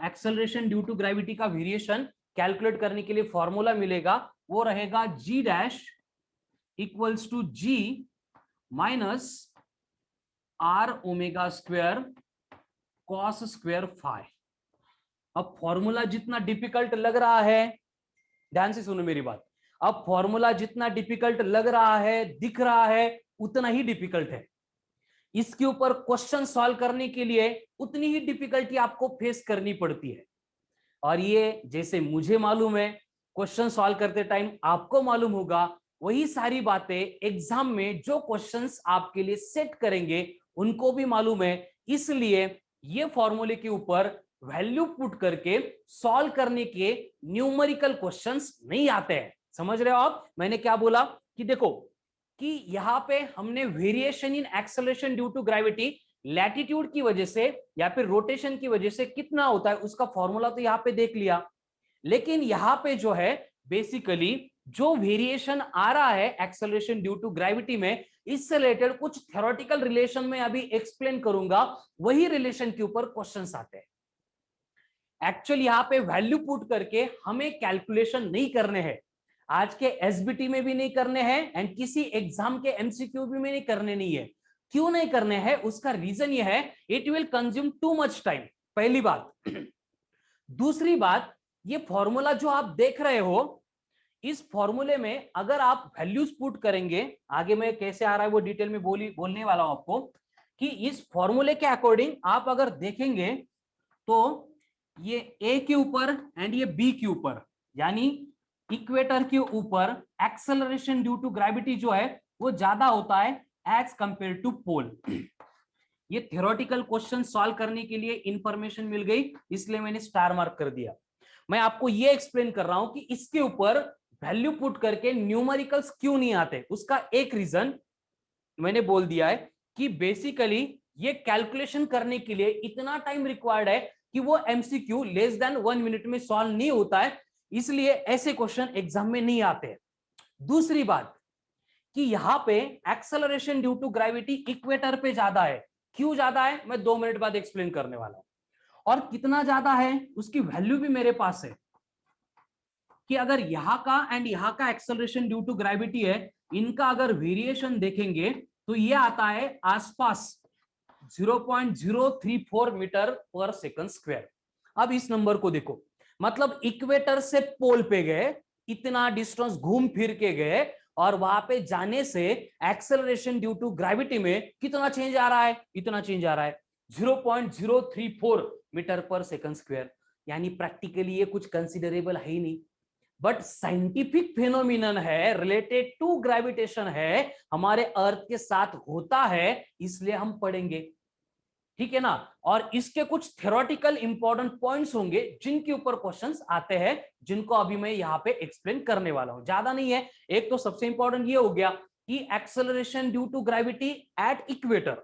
A: एक्सेलरेशन ड्यू टू ग्रेविटी का वेरिएशन कैलकुलेट करने के लिए फॉर्मूला मिलेगा, वो रहेगा g dash equals to g minus are omega square cos square phi. अब फॉर्मूला जितना डिफिकल्ट लग रहा है, ध्यान से सुनो मेरी बात, अब फॉर्मूला जितना डिफिकल्ट लग रहा है, दिख रहा है, उतना ही डिफिकल्ट है। इसके ऊपर क्वेश्चन सॉल्व करने के लिए उतनी ही डिफिकल्टी आपको फेस करनी पड़ती है। और ये जैसे मुझे मालूम है, क्वेश्चन सॉल्व करते टाइम आपको मालूम होगा, वही सारी बातें एग्जाम में जो क्वेश्चंस आपके लिए सेट करेंगे उनको भी मालूम है। इसलिए ये फॉर्मूले के ऊपर वैल्यू पुट करके सॉल्व करने के न्यूमेरिकल क्वेश्चंस नहीं आते हैं। समझ रहे हो आप मैंने क्या बोला? कि देखो कि यहां पे हमने variation in acceleration due to gravity latitude की वजह से या फिर रोटेशन की वजह से कितना होता है उसका फॉर्मूला तो यहां पे देख लिया, लेकिन यहां पे जो है बेसिकली जो वेरिएशन आ रहा है एक्सेलरेशन ड्यू टू ग्रेविटी में, इससे रिलेटेड कुछ थ्योरेटिकल रिलेशन में अभी एक्सप्लेन करूंगा, वही रिलेशन के ऊपर क्वेश्चंस आते हैं। एक्चुअली यहां पे वैल्यू पुट करके हमें कैलकुलेशन नहीं करने हैं, आज के एसबीटी में भी नहीं करने हैं एंड किसी एग्जाम के एमसीक्यू भी में नहीं करने नहीं है। क्यों नहीं करने हैं उसका रीजन यह है, it will consume too much time, पहली बात। दूसरी बात, ये फॉर्मूला जो आप देख रहे हो, इस फॉर्मूले में अगर आप वैल्यूज पुट करेंगे, आगे मैं कैसे आ रहा है वो डिटेल में बोलने वाला हूं आपको, कि इस फॉर्मूले के अकॉर्डिंग आप अगर देखेंगे तो ये ए के ऊपर एंड ये बी के ऊपर, यानी इक्वेटर के ऊपर एक्सेलरेशन ड्यू टू ग्रेविटी जो है वो ज्यादा होता है एज कंपेयर टू पोल। ये थ्योरेटिकल क्वेश्चन सॉल्व करने के लिए इंफॉर्मेशन मिल गई, इसलिए मैंने स्टार मार्क कर दिया। मैं आपको ये एक्सप्लेन कर रहा हूं कि इसके ऊपर वैल्यू पुट करके न्यूमेरिकल्स क्यों नहीं आते। उसका एक रीजन मैंने बोल दिया है कि बेसिकली ये कैलकुलेशन करने के लिए इतना टाइम रिक्वायर्ड है कि वो एमसीक्यू लेस देन 1 मिनट में सॉल्व नहीं होता है, इसलिए ऐसे क्वेश्चन एग्जाम में नहीं आते हैं। दूसरी बात कि यहां पे acceleration due to gravity equator पे ज्यादा है। क्यों ज्यादा है मैं 2 मिनट बाद एक्सप्लेन करने वाला हूं, और कितना ज्यादा है उसकी वैल्यू भी मेरे पास है, कि अगर यहां का एंड यहां का एक्सेलरेशन ड्यू टू ग्रेविटी है, इनका अगर वेरिएशन देखेंगे तो ये आता है आसपास 0.034 मीटर पर सेकंड स्क्वायर। अब इस नंबर को देखो, मतलब इक्वेटर से पोल पे गए, इतना डिस्टेंस घूम फिर के गए, और वहां पे जाने से एक्सेलरेशन ड्यू टू ग्रेविटी में कितना चेंज आ रहा है, इतना चेंज आ रहा है 0.034 मीटर पर सेकंड स्क्वायर। यानी प्रैक्टिकली ये कुछ कंसिडरेबल है ही नहीं, बट साइंटिफिक फिनोमिनन है, रिलेटेड टू ग्रेविटेशन है, हमारे अर्थ के साथ होता है, इसलिए हम पढ़ेंगे, ठीक है ना। और इसके कुछ थ्योरेटिकल इंपॉर्टेंट पॉइंट्स होंगे जिनके ऊपर क्वेश्चंस आते हैं, जिनको अभी मैं यहाँ पे एक्सप्लेन करने वाला हूं, ज्यादा नहीं है। एक तो सबसे इंपॉर्टेंट ये हो गया कि acceleration due to gravity at equator,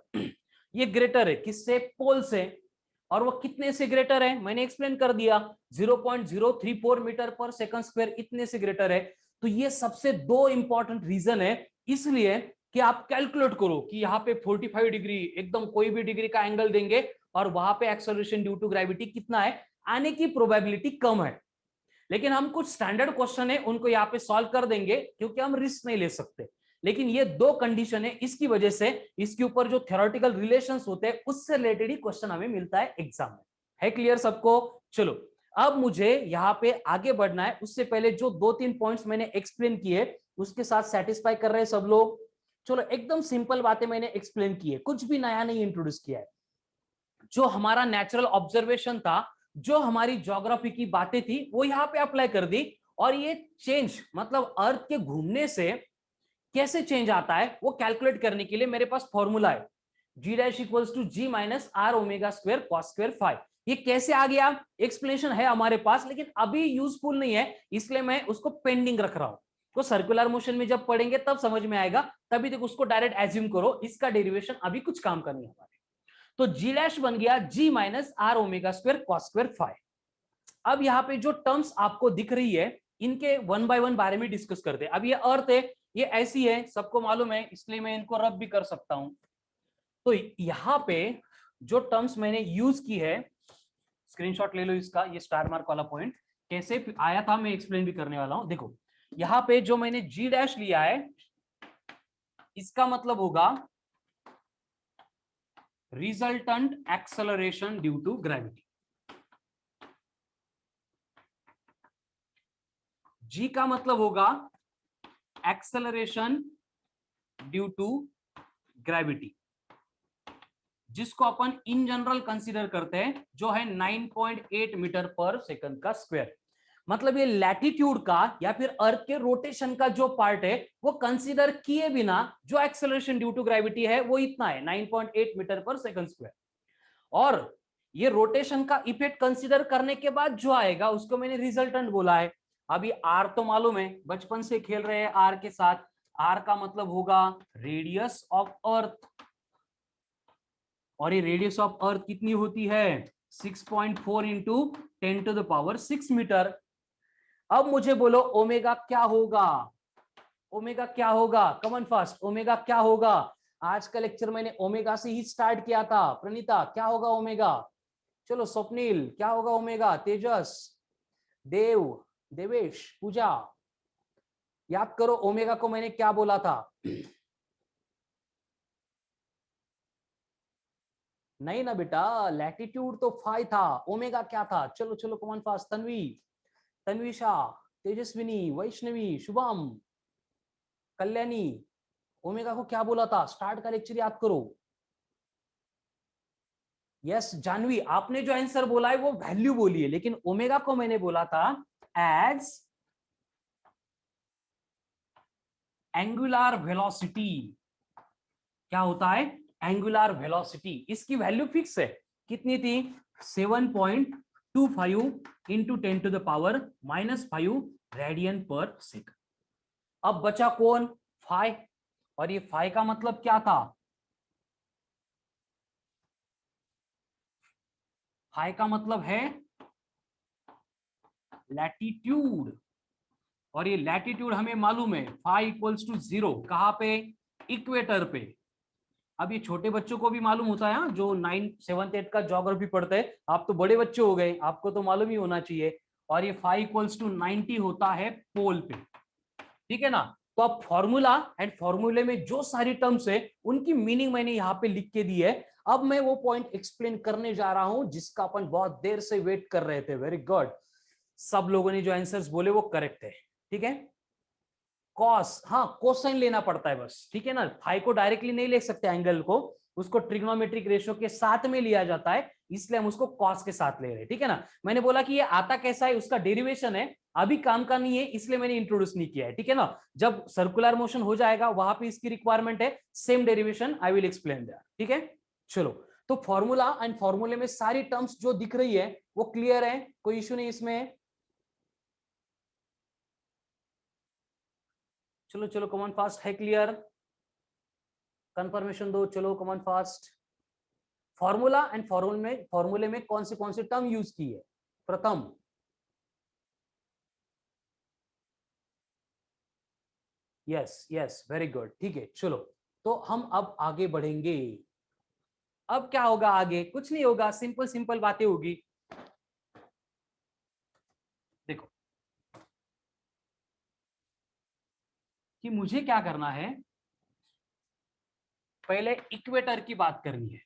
A: ये ग्रेटर है किससे, पोल से, और वो कितने से ग्रेटर है मैंने एक्सप्लेन कर दिया 0.034 मीटर पर सेकंड स्क्वायर, इतने से ग्रेटर है। तो ये सबसे दो इंपॉर्टेंट रीजन है, इसलिए कि आप कैलकुलेट करो कि यहाँ पे 45 डिग्री, एकदम कोई भी डिग्री का एंगल देंगे और वहां पे एक्सेलरेशन ड्यू टू ग्रेविटी कितना है, आने की प्रोबेबिलिटी कम है। लेकिन हम कुछ स्टैंडर्ड क्वेश्चन है उनको यहाँ पे सॉल्व कर देंगे, क्योंकि हम रिस्क नहीं ले सकते। लेकिन ये दो कंडीशन है, इसकी वजह से इसके ऊपर जो थ्योरेटिकल रिलेशंस होते हैं उससे रिलेटेड ही क्वेश्चन हमें मिलता है एग्जाम में। है क्लियर सबको? चलो अब मुझे यहाँ पे आगे बढ़ना है, उससे पहले जो 2-3 पॉइंट्स मैंने एक्सप्लेन किए उसके साथ सेटिस्फाई कर रहे हैं सब लोग? चलो एकदम सिंपल बातें मैंने एक्सप्लेन की है, कुछ भी नया नहीं इंट्रोड्यूस किया है। जो हमारा नेचुरल ऑब्जर्वेशन था जो हमारी ज्योग्राफी की बातें थी वो यहाँ पे अप्लाई कर दी, और ये चेंज मतलब अर्थ के घूमने से कैसे चेंज आता है वो कैलकुलेट करने के लिए मेरे पास फॉर्मूला है, g dash equals to g minus are omega square cos square phi. ये कैसे आ गया, एक्सप्लेनेशन है हमारे पास, लेकिन अभी यूजफुल नहीं है, इसलिए मैं उसको पेंडिंग रख रहा हूं। तो सर्कुलर मोशन में जब पढ़ेंगे तब समझ में आएगा, तभी तक उसको डायरेक्ट एज्यूम करो, इसका डेरिवेशन अभी कुछ काम का नहीं है हमारे। तो जी डैश बन गया g minus are omega square cos square phi. अब यहाँ पे जो टर्म्स आपको दिख रही है इनके वन बाय वन बारे में डिस्कस करते हैं। अब ये अर्थ है, ये ऐसी है, सबको मालूम है, इसलिए मैं इनको रब भी कर सकता हूं। तो यहाँ पे जो टर्म्स मैंने यूज की है, स्क्रीनशॉट ले लो इसका, ये स्टार मार्क वाला पॉइंट कैसे आया था मैं एक्सप्लेन भी करने वाला हूं। देखो यहाँ पे जो मैंने जी डैश लिया है, इसका मतलब होगा resultant acceleration due to gravity. G का मतलब होगा एक्सेलरेशन ड्यू टू ग्रेविटी, जिसको अपन इन जनरल कंसीडर करते हैं, जो है 9.8 मीटर पर सेकंड का स्क्वायर। मतलब ये लैटिट्यूड का या फिर अर्थ के रोटेशन का जो पार्ट है वो कंसीडर किए बिना जो एक्सेलरेशन ड्यू टू ग्रेविटी है वो इतना है 9.8 मीटर पर सेकंड स्क्वायर। और ये रोटेशन का इफेक्ट कंसीडर करने के बाद जो आएगा उसको मैंने रिजल्टेंट बोला है। अभी आर तो मालूम है, बचपन से खेल रहे हैं आर के साथ। आर का मतलब होगा रेडियस ऑफ अर्थ, और ये रेडियस ऑफ अर्थ कितनी होती है 6.4 into 10 to the power 6 metre. अब मुझे बोलो ओमेगा क्या होगा, ओमेगा क्या होगा, कमन फास्ट, ओमेगा क्या होगा। आज का लेक्चर मैंने ओमेगा से ही स्टार्ट किया था। प्रणीता क्या होगा ओमेगा, चलो स्वप्निल क्या होगा ओमेगा, तेजस, देव, देवेश, पूजा, याद करो ओमेगा को मैंने क्या बोला था। नहीं ना बेटा, लैटिट्यूड तो फाई था, ओमेगा क्या था, चलो चलो come on fast, Tanvi, Tanvisha, Tejaswini, Vaishnavi, Shubham, Kalyani, omega को क्या बोला था, स्टार्ट का लेक्चर याद करो। यस जानवी, आपने जो आंसर बोला है वो वैल्यू बोली है, लेकिन ओमेगा को मैंने बोला था एज एंगुलर वेलोसिटी। क्या होता है, एंगुलर वेलोसिटी। इसकी वैल्यू फिक्स है, कितनी थी 7.25 into 10 to the power -5 radian per second. अब बचा कौन, फाई, और ये फाई का मतलब क्या था, फाई का मतलब है लैटिट्यूड, और ये लैटिट्यूड हमें मालूम है फाई इक्वल्स टू 0, कहां पे, इक्वेटर पे। अब ये छोटे बच्चों को भी मालूम होता है, जो 9th 7th 8th का ज्योग्राफी पढ़ते हैं, आप तो बड़े बच्चे हो गए, आपको तो मालूम ही होना चाहिए। और ये फाई इक्वल्स टू 90 होता है पोल पे, ठीक है ना। तो अब फॉर्मूला एंड फॉर्मूले में जो सारी टर्म्स है उनकी मीनिंग मैंने यहाँ पे लिख के दी है। अब मैं वो पॉइंट एक्सप्लेन करने जा रहा हूं जिसका अपन बहुत देर से वेट कर रहे थे। वेरी गुड, सब लोगों ने जो आंसर्स बोले वो करेक्ट है, ठीक है। कॉस, हाँ कोसाइन लेना पड़ता है बस, ठीक है ना। फाई को डायरेक्टली नहीं ले सकते एंगल को, उसको ट्रिग्नोमेट्रिक रेशियो के साथ में लिया जाता है, इसलिए हम उसको कॉस के साथ ले रहे हैं, ठीक है ना। मैंने बोला कि ये आता कैसा है, उसका डेरिवेशन है, अभी काम का नहीं है इसलिए मैंने इंट्रोड्यूस नहीं किया है, ठीक है ना। जब सर्कुलर मोशन हो जाएगा वहां पे इसकी रिक्वायरमेंट है, same derivation I will explain that, ठीक है। चलो, तो फॉर्मूला एंड फॉर्मूले में सारी टर्म्स जो दिख रही है वो क्लियर है, कोई इश्यू नहीं इसमें। चलो चलो कमान फास्ट, है क्लियर, कंफर्मेशन दो, चलो कमान फास्ट। फॉर्मूला एंड फॉर्मूले में कौन सी टर्म यूज की है, प्रथम, यस यस वेरी गुड, ठीक है। चलो, तो हम अब आगे बढ़ेंगे। अब क्या होगा आगे, कुछ नहीं होगा, सिंपल सिंपल बातें होगी। देखो कि मुझे क्या करना है, पहले इक्वेटर की बात करनी है।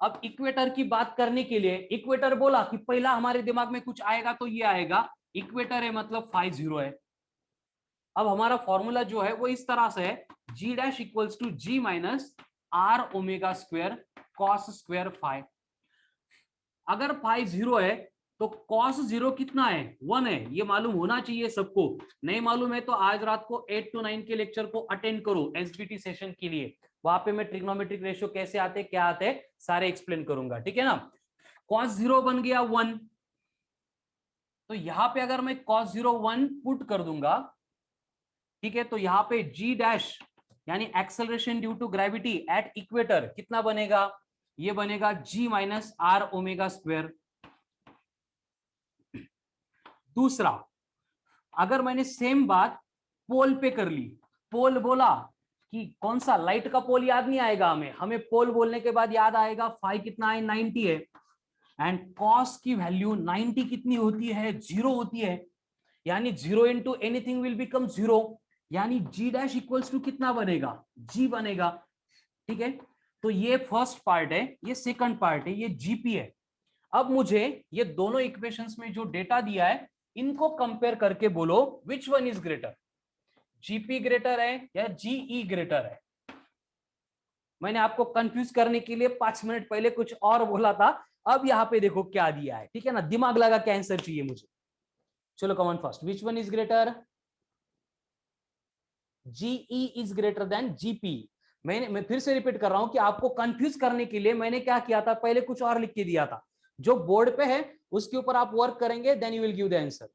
A: अब इक्वेटर की बात करने के लिए, इक्वेटर बोला कि पहला हमारे दिमाग में कुछ आएगा तो ये आएगा, इक्वेटर है मतलब फाई 0 है। अब हमारा फॉर्मूला जो है वो इस तरह से है, g dash equals to g minus are omega square cos square phi. अगर फाई 0 है तो cos 0 कितना है, 1 है। ये मालूम होना चाहिए सबको। नहीं मालूम है तो आज रात को 8 to 9 के लेक्चर को अटेंड करो एसबीटी सेशन के लिए। वहां पे मैं ट्रिग्नोमेट्रिक रेशियो कैसे आते क्या आते सारे एक्सप्लेन करूंगा, ठीक है ना। cos 0 बन गया 1, तो यहां पे अगर मैं cos 0 1 पुट कर दूंगा, ठीक है, तो यहां पे g डैश यानी acceleration due to gravity at equator कितना बनेगा, ये बनेगा g minus are omega square. दूसरा, अगर मैंने सेम बात पोल पे कर ली, पोल बोला कि कौन सा लाइट का पोल याद नहीं आएगा हमें पोल बोलने के बाद याद आएगा फाई कितना है 90 है, एंड कॉस की वैल्यू 90 कितनी होती है, 0 होती है, यानी 0 इंटू एनीथिंग विल बिकम 0, यानी जी डैश इक्वल्स टू कितना बनेगा, जी बनेगा, ठीक है। तो ये फर्स्ट पार्ट है, ये सेकंड पार्ट है, ये जीपी है। अब मुझे ये दोनों इक्वेशंस में जो डेटा दिया है इनको कंपेयर करके बोलो which one is greater, GP greater है या जीई ग्रेटर है। मैंने आपको कंफ्यूज करने के लिए 5 मिनट पहले कुछ और बोला था, अब यहां पे देखो क्या दिया है, ठीक है ना। दिमाग लगा के आंसर चाहिए मुझे। चलो common first, which one is greater, GE is greater than GP. मैं फिर से रिपीट कर रहा हूं कि आपको कंफ्यूज करने के लिए मैंने क्या किया था, पहले कुछ और लिख के दिया था, जो बोर्ड पे है उसके ऊपर आप वर्क करेंगे, then you will give the answer.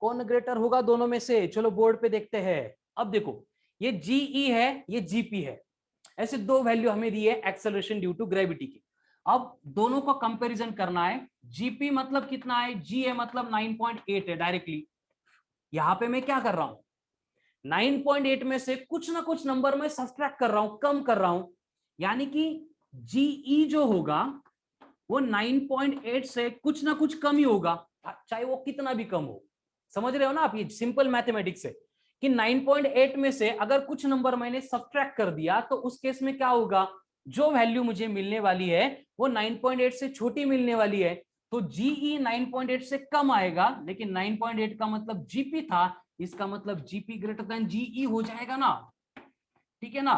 A: कौन ग्रेटर होगा दोनों में से, चलो बोर्ड पे देखते हैं। अब देखो ये जीई है, ये जीपी है, ऐसे दो वैल्यू हमें दी है एक्सेलरेशन ड्यू टू ग्रेविटी की। अब दोनों को कंपैरिजन करना है। जीपी मतलब कितना है, जी है मतलब 9.8 है डायरेक्टली। यहां पे मैं क्या कर रहा हूं, 9.8 में से कुछ ना कुछ नंबर में सब्ट्रैक्ट कर रहा हूं, कम कर रहा हूं, यानी कि जीई जो होगा वो 9.8 से कुछ ना कुछ कम ही होगा, चाहे वो कितना भी कम हो। समझ रहे हो ना आप, ये सिंपल मैथमेटिक्स है कि 9.8 में से अगर कुछ नंबर मैंने सब्ट्रैक्ट कर दिया तो उस केस में क्या होगा, जो वैल्यू मुझे मिलने वाली है वो 9.8 से छोटी मिलने वाली है। तो जीई 9.8 से कम आएगा, लेकिन 9.8 का मतलब जीपी था, इसका मतलब जीपी ग्रेटर देन जीई हो जाएगा ना, ठीक है ना।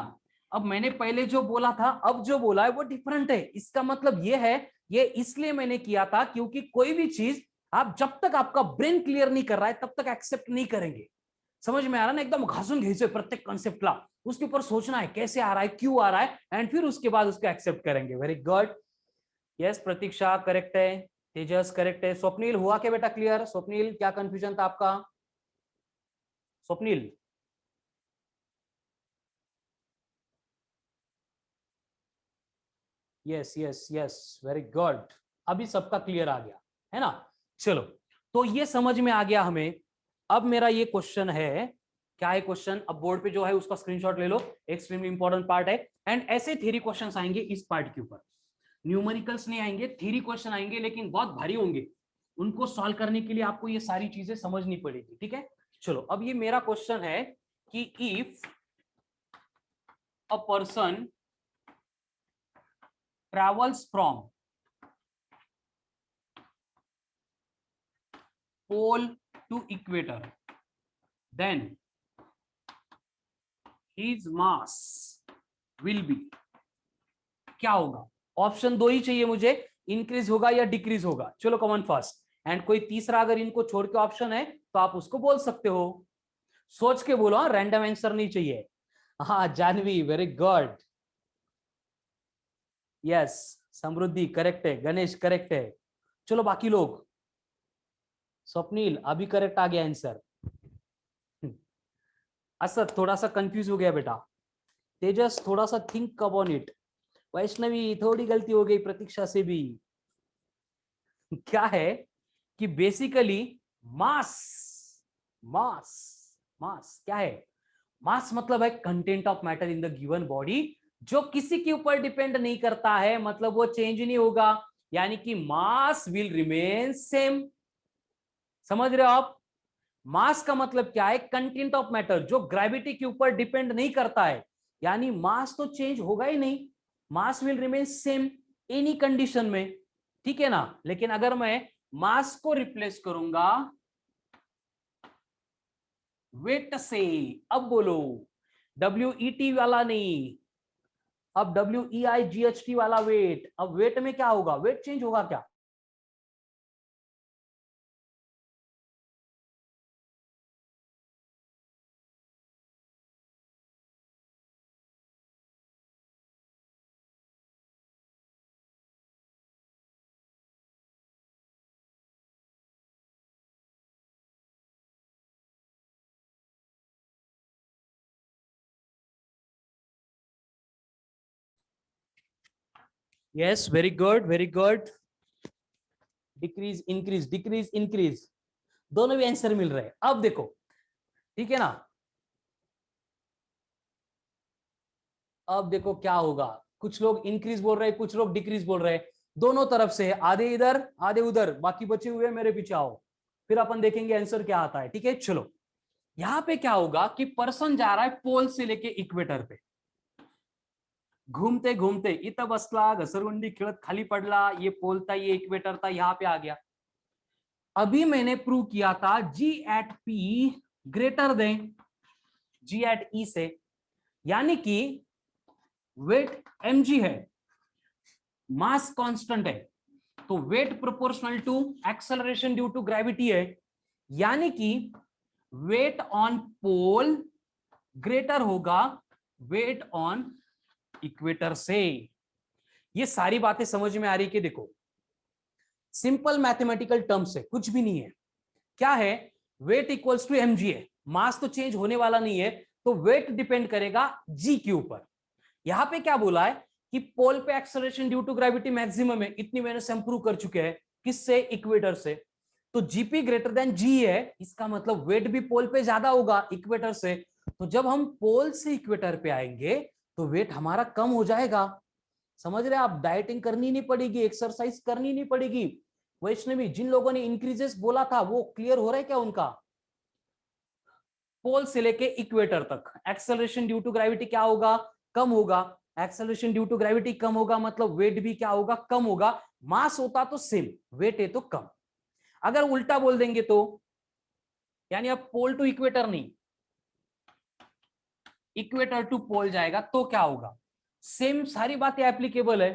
A: अब मैंने पहले जो बोला था अब जो बोला है वो डिफरेंट है, इसका मतलब ये है, ये इसलिए मैंने किया था क्योंकि कोई भी चीज आप जब तक आपका ब्रेन क्लियर नहीं कर रहा है तब तक एक्सेप्ट नहीं करेंगे। समझ में आ रहा ना, एकदम घासून घिसे प्रत्येक कॉन्सेप्ट ला, उसके ऊपर सोचना है कैसे आ रहा है, क्यों आ रहा है, एंड फिर उसके बाद उसको एक्सेप्ट करेंगे। वेरी गुड, यस प्रतीक्षा करेक्ट है, तेजस करेक्ट है। स्वप्निल हुआ क्या बेटा क्लियर, स्वप्निल क्या कंफ्यूजन था आपका, Swapnil. Yes yes yes, very good, अभी सबका क्लियर आ गया है ना। चलो, तो ये समझ में आ गया हमें। अब मेरा ये क्वेश्चन है, क्या है क्वेश्चन, अब बोर्ड पे जो है उसका स्क्रीनशॉट ले लो, एक्सट्रीमली इंपॉर्टेंट पार्ट है। एंड ऐसे थ्योरी क्वेश्चंस आएंगे इस पार्ट के ऊपर, न्यूमेरिकल्स नहीं आएंगे, थ्योरी क्वेश्चन आएंगे, लेकिन बहुत भारी होंगे। उनको सॉल्व करने के लिए आपको ये सारी चीजें समझनी पड़ेगी, ठीक है। चलो, अब ये मेरा क्वेश्चन है कि if a person travels from pole to equator, then his mass will be, क्या होगा, ऑप्शन दो ही चाहिए मुझे, इंक्रीज होगा या डिक्रीज होगा। चलो कॉमन फर्स्ट, एंड कोई तीसरा अगर इनको छोड़ के ऑप्शन है तो आप उसको बोल सकते हो, सोच के बोलो, रैंडम आंसर नहीं चाहिए। हाँ जानवी वेरी गुड, यस समृद्धि करेक्ट है, गणेश करेक्ट है। चलो बाकी लोग, स्वप्निल अभी करेक्ट आ गया आंसर, असद थोड़ा सा कंफ्यूज हो गया बेटा, तेजस थोड़ा सा थिंक अपॉन इट, वैष्णवी थोड़ी गलती हो गई प्रतीक्षा से भी। क्या है कि बेसिकली मास, मास, मास क्या है, मास मतलब है content of matter in the given body, जो किसी के ऊपर डिपेंड नहीं करता है, मतलब वो चेंज नहीं होगा, यानी कि मास विल रिमेन सेम। समझ रहे हो आप, मास का मतलब क्या है, कंटेंट ऑफ मैटर जो ग्रेविटी के ऊपर डिपेंड नहीं करता है, यानी मास तो चेंज होगा ही नहीं, mass will remain same any condition में, ठीक है ना। लेकिन अगर मैं मास को रिप्लेस करूंगा वेट से, अब बोलो, WET वाला नहीं, अब WEIGHT वाला वेट, अब वेट में क्या होगा, वेट चेंज होगा क्या? Yes, very good, very good. Decrease increase, decrease increase, दोनों भी आंसर मिल रहे हैं। अब देखो, ठीक है ना, अब देखो क्या होगा, कुछ लोग इंक्रीज बोल रहे हैं, कुछ लोग डिक्रीज बोल रहे हैं, दोनों तरफ से, आधे इधर आधे उधर, बाकी बचे हुए मेरे पीछे आओ, फिर अपन देखेंगे आंसर क्या आता है। ठीक है, चलो। यहां पे क्या होगा कि पर्सन जा रहा है पोल से लेके इक्वेटर पे, घूमते घूमते इथं बसला, घसरगुंडी खेळत खाली पडला, ये पोल था, ये इक्वेटर था, यहां पे आ गया। अभी मैंने प्रूव किया था जी एट पी ग्रेटर देन जी एट ई से, यानी कि वेट mg है, मास कांस्टेंट है, तो weight proportional to acceleration due to gravity है, यानी कि वेट ऑन पोल ग्रेटर होगा वेट ऑन इक्वेटर से। ये सारी बातें समझ में आ रही कि देखो, सिंपल मैथमेटिकल टर्म्स है, कुछ भी नहीं है। क्या है, वेट इक्वल्स टू mg है, मास तो चेंज होने वाला नहीं है, तो वेट डिपेंड करेगा g के ऊपर। यहां पे क्या बोला है कि पोल पे acceleration due to gravity maximum है, इतनी मैंने से प्रूव कर चुके हैं, किससे, इक्वेटर से। तो जीपी ग्रेटर देन जी है, इसका मतलब वेट भी पोल पे ज्यादा होगा इक्वेटर से। तो जब हम पोल से इक्वेटर पे आएंगे तो वेट हमारा कम हो जाएगा। समझ रहे, आप डाइटिंग करनी नहीं पड़ेगी, एक्सरसाइज करनी नहीं पड़ेगी। वैष्णवी, जिन लोगों ने इंक्रीजेस बोला था वो क्लियर हो रहा है क्या उनका? पोल से लेके इक्वेटर तक एक्सेलरेशन ड्यू टू ग्रेविटी क्या होगा, कम होगा। एक्सेलरेशन ड्यू टू ग्रेविटी कम होगा मतलब वेट भी क्या होगा, कम होगा। मास होता तो सेम, वेट है तो कम। अगर उल्टा बोल देंगे तो, यानी अब पोल टू इक्वेटर नहीं, इक्वेटर टू पोल जाएगा तो क्या होगा, सेम सारी बातें एप्लीकेबल है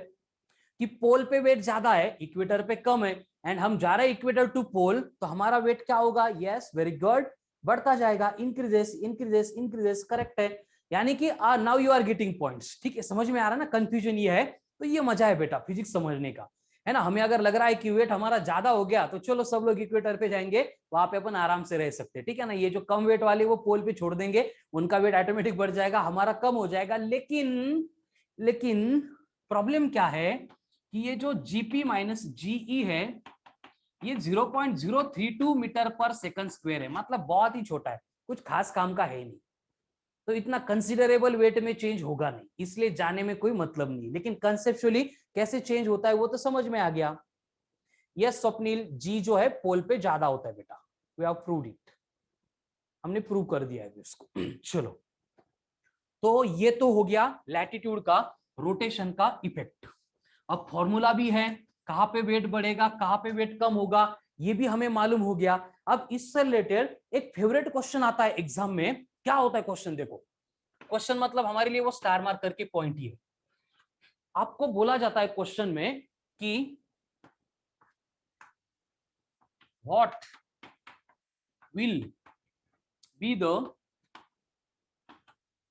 A: कि पोल पे वेट ज्यादा है, इक्वेटर पे कम है, एंड हम जा रहे हैं इक्वेटर टू पोल, तो हमारा वेट क्या होगा, यस वेरी गुड, बढ़ता जाएगा, इंक्रीजेस इंक्रीजेस इंक्रीजेस, करेक्ट है। यानी कि now you are getting points. ठीक है, समझ में आ रहा है ना, कंफ्यूजन ये है, तो ये मजा है बेटा फिजिक्स समझने का, है ना। हमें अगर लग रहा है कि वेट हमारा ज्यादा हो गया तो चलो सब लोग इक्वेटर पे जाएंगे, वहां पे अपन आराम से रह सकते हैं, ठीक है ना। ये जो कम वेट वाले वो पोल पे छोड़ देंगे, उनका वेट ऑटोमेटिक बढ़ जाएगा, हमारा कम हो जाएगा। लेकिन लेकिन प्रॉब्लम क्या है कि ये जो जीपी माइनस जीई है, ये 0.032 मीटर पर सेकंड स्क्वायर है, मतलब बहुत ही छोटा है, कुछ खास काम का है नहीं, तो इतना कंसिडरेबल वेट में चेंज होगा नहीं, इसलिए जाने में कोई मतलब नहीं। लेकिन कंसेप्चुअली कैसे चेंज होता है वो तो समझ में आ गया। यस स्वप्निल, जी जो है पोल पे ज्यादा होता है बेटा, वी हैव प्रूव्ड इट, हमने प्रूव कर दिया है इसको। चलो, तो ये तो हो गया लैटिट्यूड का, रोटेशन का इफेक्ट। अब फॉर्मूला भी है, कहां पे वेट बढ़ेगा कहां पे वेट कम होगा, ये भी हमें मालूम हो गया। अब इससे रिलेटेड एक फेवरेट क्वेश्चन आता है एग्जाम में, क्या होता है क्वेश्चन, देखो क्वेश्चन मतलब हमारे लिए वो स्टार मार्क करके पॉइंट ही है। आपको बोला जाता है क्वेश्चन में कि what will be the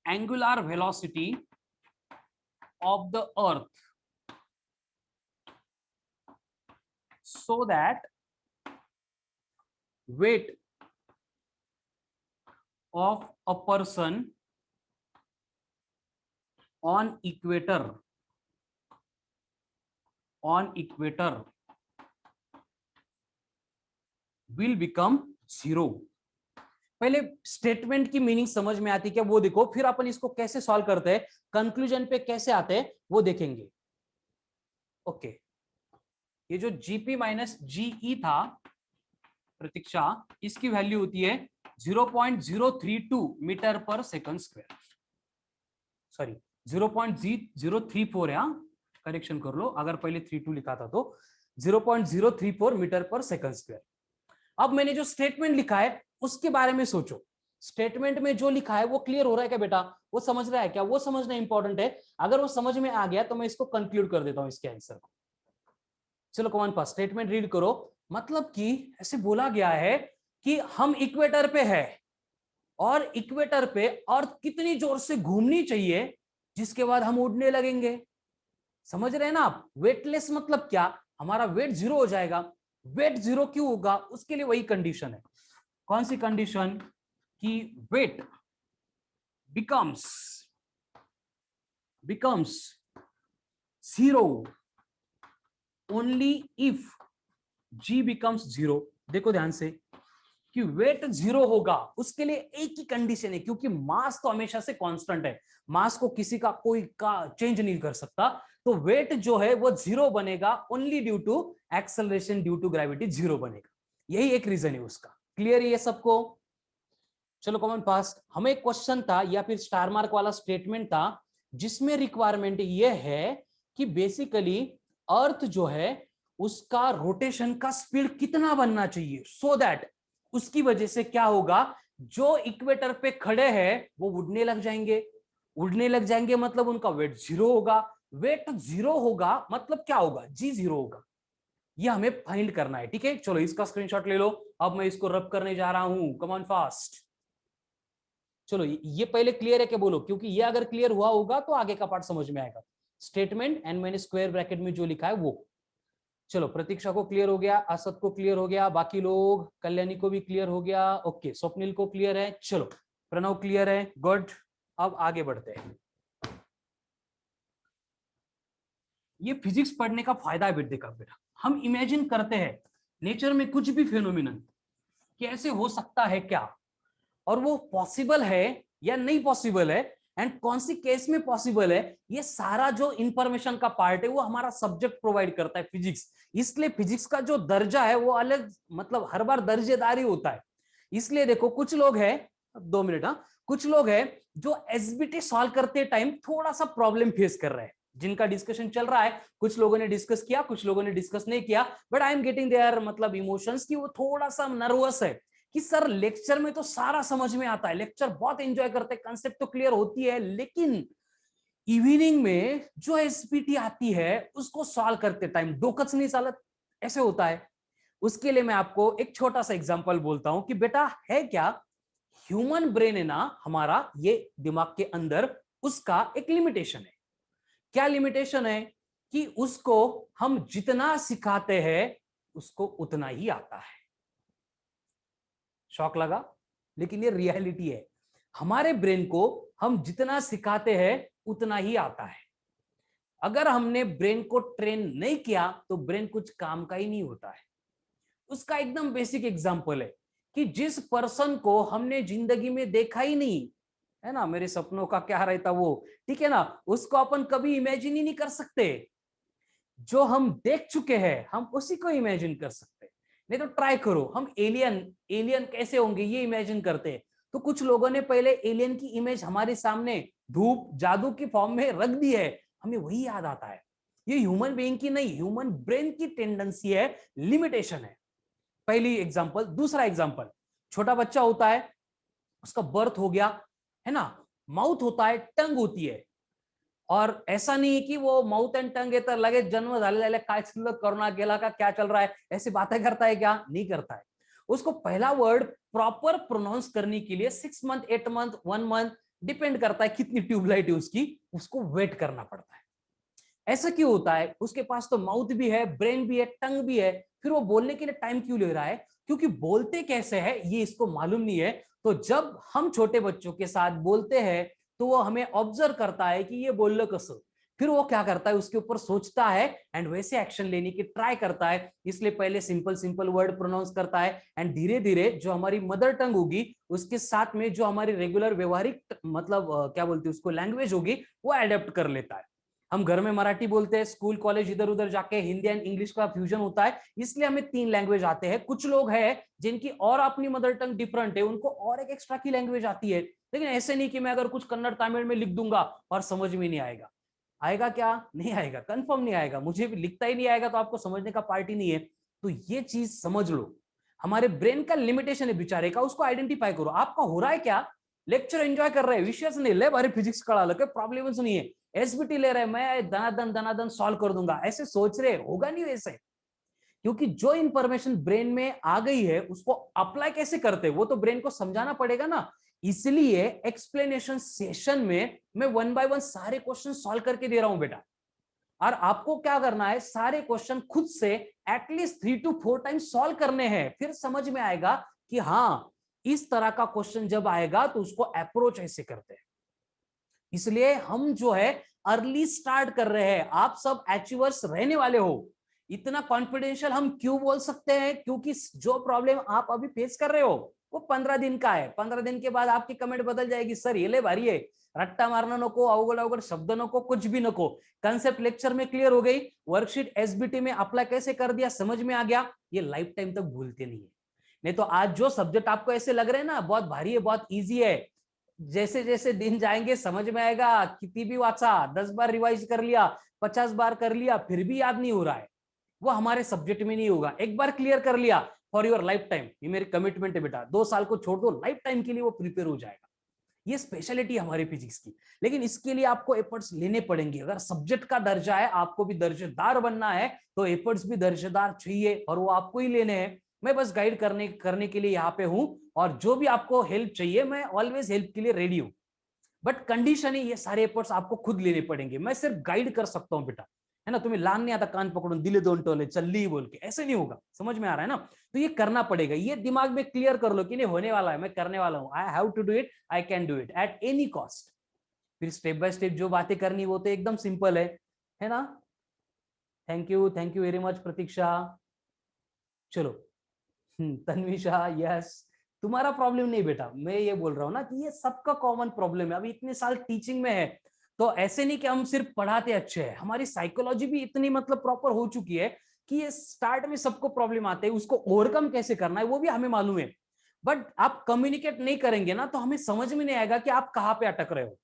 A: angular velocity of the earth so that weight of a person on equator will become zero। पहले स्टेटमेंट की मीनिंग समझ में आती क्या वो देखो, फिर अपन इसको कैसे सॉल्व करते हैं, कंक्लूजन पे कैसे आते हैं वो देखेंगे। ओके, ये जो जीपी माइनस जीई था प्रतीक्षा, इसकी वैल्यू होती है 0.032 मीटर पर सेकंड स्क्वायर, सॉरी 0.034 है, करेक्शन कर लो, अगर पहले 32 लिखा था तो 0.034 मीटर पर सेकंड स्क्वायर। अब मैंने जो स्टेटमेंट लिखा है उसके बारे में सोचो, स्टेटमेंट में जो लिखा है वो क्लियर हो रहा है क्या बेटा? वो समझ रहा है क्या? वो समझना इंपॉर्टेंट है। अगर वो समझ में आ गया तो मैं इसको कंक्लूड कर देता हूं इसके आंसर को। चलो कमान पास स्टेटमेंट रीड करो। मतलब कि ऐसे बोला गया है कि हम इक्वेटर पे है और इक्वेटर पे अर्थ कितनी जोर से घूमनी चाहिए जिसके बाद हम उड़ने लगेंगे। समझ रहे हैं ना आप? वेटलेस मतलब क्या? हमारा वेट जीरो हो जाएगा। वेट जीरो क्यों होगा? उसके लिए वही कंडीशन है। कौन सी कंडीशन? कि wait becomes zero only if g becomes zero। देखो ध्यान से कि वेट जीरो होगा उसके लिए एक ही कंडीशन है, क्योंकि मास तो हमेशा से कांस्टेंट है, मास को किसी का कोई का चेंज नहीं कर सकता। तो वेट जो है वो जीरो बनेगा only due to acceleration due to gravity zero बनेगा। यही एक रीजन है उसका। क्लियर है ये सबको? चलो कॉमन पास। हमें एक क्वेश्चन था या फिर स्टार मार्क वाला स्टेटमेंट था जिसमें रिक्वायरमेंट ये है कि बेसिकली अर्थ जो है उसका रोटेशन का स्पीड कितना बनना चाहिए सो दैट उसकी वजह से क्या होगा, जो इक्वेटर पे खड़े हैं वो उड़ने लग जाएंगे। उड़ने लग जाएंगे मतलब उनका वेट जीरो होगा। वेट जीरो होगा मतलब क्या होगा? जी जीरो होगा। ये हमें फाइंड करना है। ठीक है, चलो इसका स्क्रीनशॉट ले लो। अब मैं इसको रब करने जा रहा हूं। Come on fast. चलो ये पहले क्लियर है क्या बोलो, क्योंकि ये अगर क्लियर हुआ होगा तो आगे का पार्ट समझ में आएगा। स्टेटमेंट एंड मैंने स्क्वायर ब्रैकेट में जो लिखा है वो। चलो प्रतीक्षा को क्लियर हो गया, असद को क्लियर हो गया, बाकी लोग, कल्याणी को भी क्लियर हो गया। ओके, स्वप्निल को क्लियर है। चलो प्रणव क्लियर है, गुड। अब आगे बढ़ते हैं। ये फिजिक्स पढ़ने का फायदा है बेटे का बेटा। हम इमेजिन करते हैं नेचर में कुछ भी फिनोमिनन कैसे हो सकता है क्या, और वो पॉसिबल है या नहीं पॉसिबल है, एंड कौन सी केस में पॉसिबल है। ये सारा जो इंफॉर्मेशन का पार्ट है वो हमारा सब्जेक्ट प्रोवाइड करता है, फिजिक्स। इसलिए फिजिक्स का जो दर्जा है वो अलग, मतलब हर बार दर्जेदारी होता है। इसलिए देखो कुछ लोग हैं, 2 मिनट, हाँ, कुछ लोग हैं जो एसबीटी सॉल्व करते टाइम थोड़ा सा प्रॉब्लम फेस कर रहे हैं, जिनका डिस्कशन चल रहा है। कुछ लोगों ने डिस्कस किया, कुछ लोगों ने डिस्कस नहीं किया, but I am getting there मतलब इमोशंस कि वो थोड़ा सा नर्वस है कि सर लेक्चर में तो सारा समझ में आता है, लेक्चर बहुत एंजॉय करते हैं, कंसेप्ट तो क्लियर होती है, लेकिन इवनिंग में जो एसपीटी आती है उसको सॉल्व करते टाइम डोकच नहीं सालत, ऐसे होता है। उसके लिए मैं आपको एक छोटा सा एग्जांपल बोलता हूं कि बेटा है क्या, ह्यूमन ब्रेन है ना हमारा, ये दिमाग के अंदर, उसका एक लिमिटेशन है। क्या लिमिटेशन है? कि उसको हम जितना सिखाते हैं उसको उतना ही आता है। शॉक लगा? लेकिन ये रियलिटी है। हमारे ब्रेन को हम जितना सिखाते हैं उतना ही आता है। अगर हमने ब्रेन को ट्रेन नहीं किया तो ब्रेन कुछ काम का ही नहीं होता है। उसका एकदम बेसिक एग्जांपल है कि जिस पर्सन को हमने जिंदगी में देखा ही नहीं है ना, मेरे सपनों का क्या रहता वो, ठीक है ना, उसको अपन कभी इमेजिन ही नहीं कर सकते। जो हम देख चुके हैं हम उसी को इमेजिन कर सकते हैं। नहीं तो ट्राई करो, हम एलियन एलियन कैसे होंगे ये इमेजिन करते हैं। तो कुछ लोगों ने पहले एलियन की इमेज हमारे सामने धूप जादू की फॉर्म में रख दी है, हमें वही याद आता है। ये ह्यूमन बीइंग की नहीं, ह्यूमन ब्रेन की टेंडेंसी है, लिमिटेशन है। पहली एग्जांपल। दूसरा एग्जांपल, छोटा बच्चा होता है, उसका बर्थ हो गया है ना, माउथ होता है, टंग होती है, और ऐसा नहीं है कि वो माउथ एंड टंग तर लगे जन्म झालेले काय चाललं कोरोना गेला का क्या चल रहा है ऐसी बातें करता है क्या? नहीं करता है। उसको पहला वर्ड प्रॉपर प्रोनाउंस करने के लिए 6 मंथ 8 मंथ 1 मंथ डिपेंड करता है कितनी ट्यूबलाइट है उसकी, उसको वेट करना पड़ता है। ऐसा क्यों होता है? उसके पास तो माउथ भी है, ब्रेन भी है, टंग भी है, फिर वो बोलने के लिए टाइम क्यों ले रहा है? क्योंकि बोलते कैसे है ये इसको मालूम नहीं है। तो जब हम छोटे बच्चों के साथ बोलते हैं तो वो हमें ऑब्जर्व करता है कि ये बोल लो कसो, फिर वो क्या करता है उसके ऊपर सोचता है एंड वैसे एक्शन लेने की ट्राई करता है। इसलिए पहले सिंपल सिंपल वर्ड प्रोनाउंस करता है एंड धीरे धीरे जो हमारी मदर टंग होगी उसके साथ में जो हमारी रेगुलर व्यवहारिक मतलब क्या बोलते हैं उसको लैंग्वेज होगी वो एडेप्ट कर लेता है। हम घर में मराठी बोलते हैं, स्कूल कॉलेज इधर उधर जाके हिंदी एंड इंग्लिश का फ्यूजन होता है, इसलिए हमें 3 लैंग्वेज आते हैं। कुछ लोग हैं जिनकी और अपनी मदर टंग डिफरेंट है, उनको और एक एक्स्ट्रा की लैंग्वेज आती है। लेकिन ऐसे नहीं कि मैं अगर कुछ कन्नड़ तमिल में लिख दूंगा और समझ में नहीं आएगा। आएगा क्या? नहीं आएगा, कंफर्म नहीं आएगा। मुझे भी लिखता ही नहीं आएगा तो आपको समझने का पार्ट ही नहीं है। तो ये चीज समझ लो, हमारे ब्रेन का लिमिटेशन है बेचारे का, उसको आइडेंटिफाई करो। आपका हो रहा है क्या, लेक्चर एंजॉय कर रहे हैं, विषय नहीं ले बारे फिजिक्स करा लो, प्रॉब्लम नहीं है, एसबीटी ले रहे हैं, मैं दनादन सॉल्व कर दूंगा, ऐसे सोच रहे, होगा नहीं वैसे। क्योंकि जो इंफॉर्मेशन ब्रेन में आ गई है उसको अप्लाई कैसे करते हैं वो तो ब्रेन को समझाना पड़ेगा ना। इसलिए एक्सप्लेनेशन सेशन में मैं 1 बाय 1 सारे क्वेश्चन सॉल्व करके दे रहा हूं बेटा। और आपको क्या करना है, सारे क्वेश्चन खुद से एटलीस्ट 3 to 4 टाइम सॉल्व करने हैं, फिर समझ में आएगा कि हाँ इस तरह का क्वेश्चन जब आएगा तो उसको अप्रोच ऐसे करते हैं। इसलिए हम जो है अर्ली स्टार्ट कर रहे हैं, आप सब अचीवर्स रहने वाले हो। इतना कॉन्फिडेंशियल हम क्यों बोल सकते हैं, क्योंकि जो प्रॉब्लम आप अभी फेस कर रहे हो वो 15 दिन का है। 15 दिन के बाद आपकी कमेंट बदल जाएगी, सर ये ले भारी है, रट्टा मारना नको, अवगढ़ अवगढ़ शब्द नको, कुछ भी नको, कंसेप्ट लेक्चर में क्लियर हो गई, वर्कशीट एसबीटी में अप्लाई कैसे कर दिया समझ में आ गया, ये लाइफ टाइम तक भूलते नहीं है। नहीं तो आज जो सब्जेक्ट आपको ऐसे लग रहे हैं ना बहुत भारी है, बहुत ईजी है, जैसे जैसे दिन जाएंगे समझ में आएगा, कितनी भी वाचा 10 बार रिवाइज कर लिया, 50 बार कर लिया, फिर भी याद नहीं हो रहा है, वो हमारे सब्जेक्ट में नहीं होगा। एक बार क्लियर कर लिया फॉर योर लाइफ टाइम, ये मेरी कमिटमेंट है बेटा, 2 साल को छोड़ दो, लाइफ टाइम के लिए वो प्रिपेयर हो जाएगा। ये स्पेशलिटी हमारी फिजिक्स की। लेकिन इसके लिए आपको एफर्ट्स लेने पड़ेंगे। अगर सब्जेक्ट का दर्जा है, आपको भी दर्जेदार बनना है, तो एफर्ट्स भी दर्जेदार चाहिए और वो आपको ही लेने हैं। मैं बस गाइड करने के लिए यहाँ पे हूं, और जो भी आपको हेल्प चाहिए मैं ऑलवेज हेल्प के लिए रेडी हूं। बट कंडीशन है ये सारे एफर्ट्स आपको खुद लेने पड़ेंगे, मैं सिर्फ गाइड कर सकता हूं बेटा, है ना। तुम्हें लान नहीं आता कान पकड़ो दिले दोन टोले चल्ली बोल के, ऐसे नहीं होगा, समझ में आ रहा है ना। तो ये करना पड़ेगा, ये दिमाग में क्लियर कर लो कि नहीं होने वाला है, मैं करने वाला हूं, I have to do it, I can do it at any cost. फिर स्टेप बाय स्टेप जो बातें करनी वो तो एकदम सिंपल है ना। Thank you very much Pratiksha. चलो तन्विशा, यस, तुम्हारा प्रॉब्लम नहीं बेटा, मैं ये बोल रहा हूँ ना कि ये सबका कॉमन प्रॉब्लम है। अभी इतने साल टीचिंग में है तो ऐसे नहीं कि हम सिर्फ पढ़ाते अच्छे हैं, हमारी साइकोलॉजी भी इतनी मतलब प्रॉपर हो चुकी है कि ये स्टार्ट में सबको प्रॉब्लम आते हैं, उसको ओवरकम कैसे करना है वो भी हमें मालूम है। बट आप कम्युनिकेट नहीं करेंगे ना तो हमें समझ में नहीं आएगा कि आप कहाँ पे अटक रहे हो।